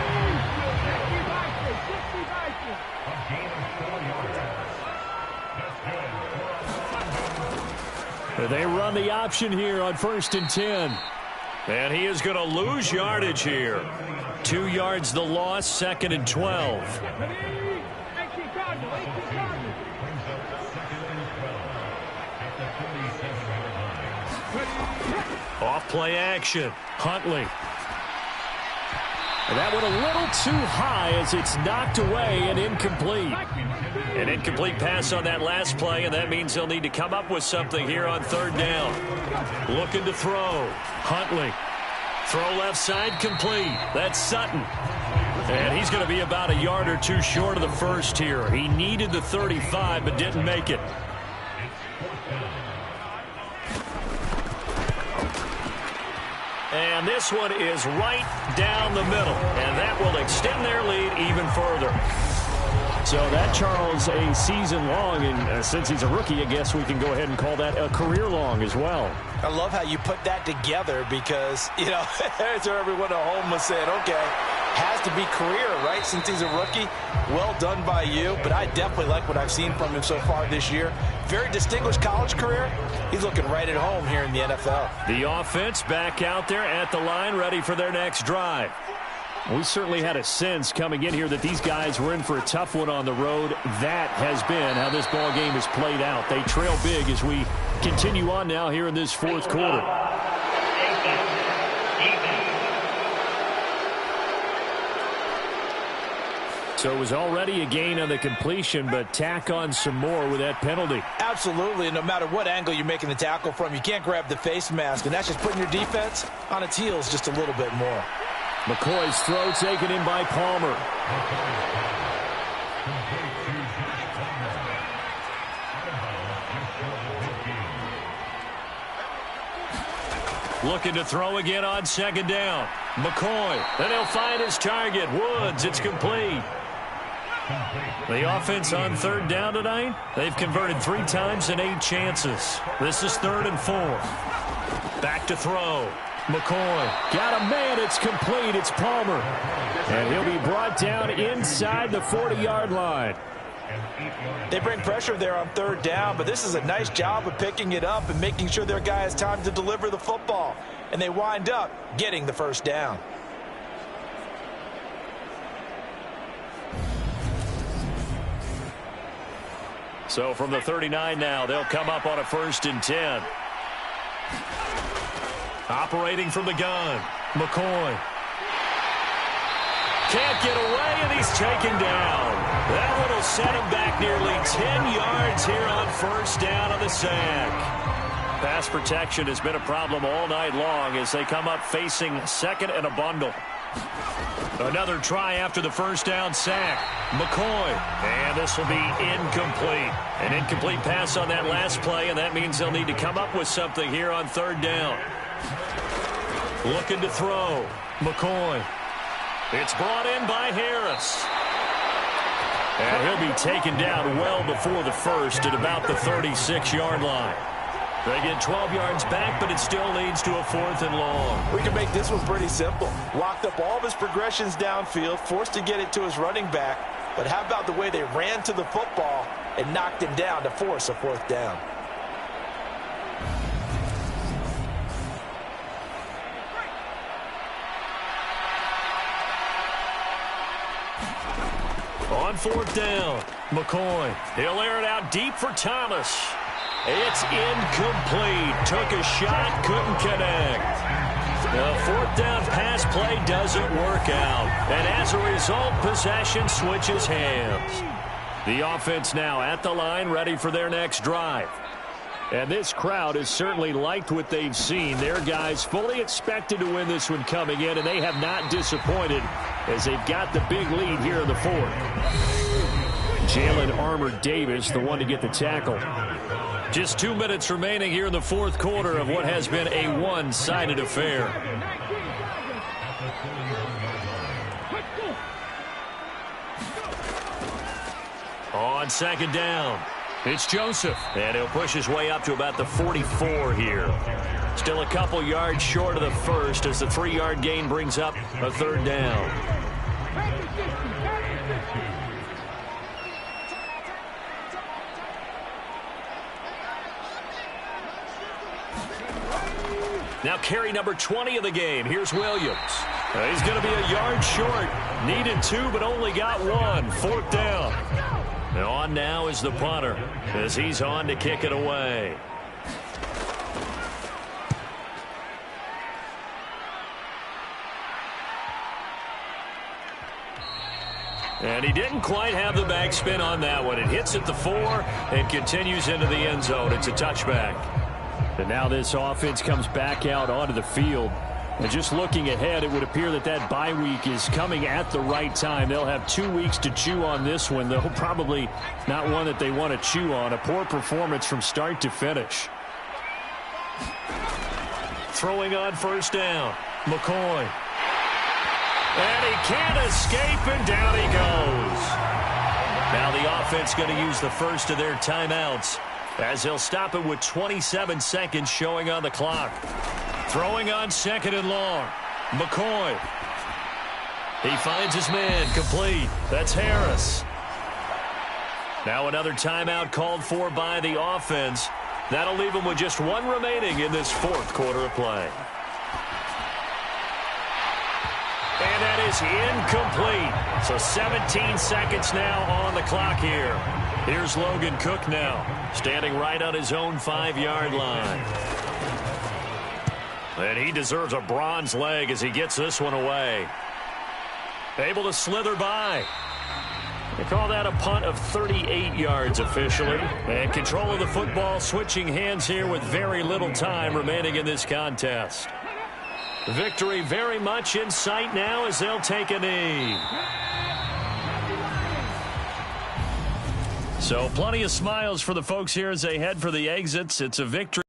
They run the option here on 1st and 10. And he is going to lose yardage here. 2 yards the loss, 2nd and 12. Off play action. Huntley. And that went a little too high as it's knocked away and incomplete. An incomplete pass on that last play, and that means they'll need to come up with something here on 3rd down. Looking to throw. Huntley. Throw left side complete. That's Sutton. And he's going to be about a yard or two short of the first here. He needed the 35 but didn't make it. And this one is right down the middle. And that will extend their lead even further. So that, Charles, a season long, and since he's a rookie, I guess we can go ahead and call that a career long as well. I love how you put that together because, you know, that's where everyone at home was saying, okay, has to be career, right, since he's a rookie. Well done by you, but I definitely like what I've seen from him so far this year. Very distinguished college career. He's looking right at home here in the NFL. The offense back out there at the line, ready for their next drive. We certainly had a sense coming in here that these guys were in for a tough one on the road. That has been how this ball game has played out. They trail big as we continue on now here in this 4th quarter. So it was already a gain on the completion, but tack on some more with that penalty. Absolutely, and no matter what angle you're making the tackle from, you can't grab the face mask, and that's just putting your defense on its heels just a little bit more. McCoy's throw taken in by Palmer. Looking to throw again on 2nd down. McCoy. Then he'll find his target. Woods. It's complete. The offense on 3rd down tonight, they've converted 3 times in 8 chances. This is 3rd and 4. Back to throw. McCoy. Got a man. It's complete. It's Palmer. And he'll be brought down inside the 40-yard line. They bring pressure there on 3rd down, but this is a nice job of picking it up and making sure their guy has time to deliver the football. And they wind up getting the 1st down. So from the 39 now, they'll come up on a 1st and 10. Operating from the gun, McCoy. Can't get away, and he's taken down. That one will set him back nearly 10 yards here on 1st down on the sack. Pass protection has been a problem all night long as they come up facing 2nd and a bundle. Another try after the 1st down sack. McCoy. And this will be incomplete. An incomplete pass on that last play, and that means they'll need to come up with something here on 3rd down. Looking to throw. McCoy. It's brought in by Harris. And he'll be taken down well before the first at about the 36-yard line. They get 12 yards back, but it still leads to a 4th and long. We can make this one pretty simple. Locked up all of his progressions downfield, forced to get it to his running back. But how about the way they ran to the football and knocked him down to force a 4th down? On 4th down, McCoy. He'll air it out deep for Thomas. It's incomplete. Took a shot, couldn't connect. The 4th down pass play doesn't work out. And as a result, possession switches hands. The offense now at the line, ready for their next drive. And this crowd has certainly liked what they've seen. Their guys fully expected to win this one coming in, and they have not disappointed as they've got the big lead here in the 4th. Jalen Armour-Davis, the one to get the tackle. Just 2 minutes remaining here in the 4th quarter of what has been a one-sided affair. On 2nd down, it's Joseph. And he'll push his way up to about the 44 here. Still a couple yards short of the first as the 3-yard gain brings up a 3rd down. Now carry number 20 of the game. Here's Williams. He's going to be a yard short. Needed 2, but only got 1. 4th down. And on now is the punter as he's on to kick it away. And he didn't quite have the backspin on that one. It hits at the 4 and continues into the end zone. It's a touchback. And now this offense comes back out onto the field. And just looking ahead, it would appear that that bye week is coming at the right time. They'll have 2 weeks to chew on this one, though probably not one that they want to chew on. A poor performance from start to finish. Throwing on 1st down, McCoy. And he can't escape, and down he goes. Now the offense going to use the first of their timeouts, as they'll stop it with 27 seconds showing on the clock. Throwing on 2nd and long. McCoy. He finds his man complete. That's Harris. Now another timeout called for by the offense. That'll leave him with just 1 remaining in this 4th quarter of play. And that is incomplete. So 17 seconds now on the clock here. Here's Logan Cook now, standing right on his own 5-yard line. And he deserves a bronze leg as he gets this one away. Able to slither by. They call that a punt of 38 yards officially. And control of the football switching hands here with very little time remaining in this contest. Victory very much in sight now as they'll take a knee. So plenty of smiles for the folks here as they head for the exits. It's a victory.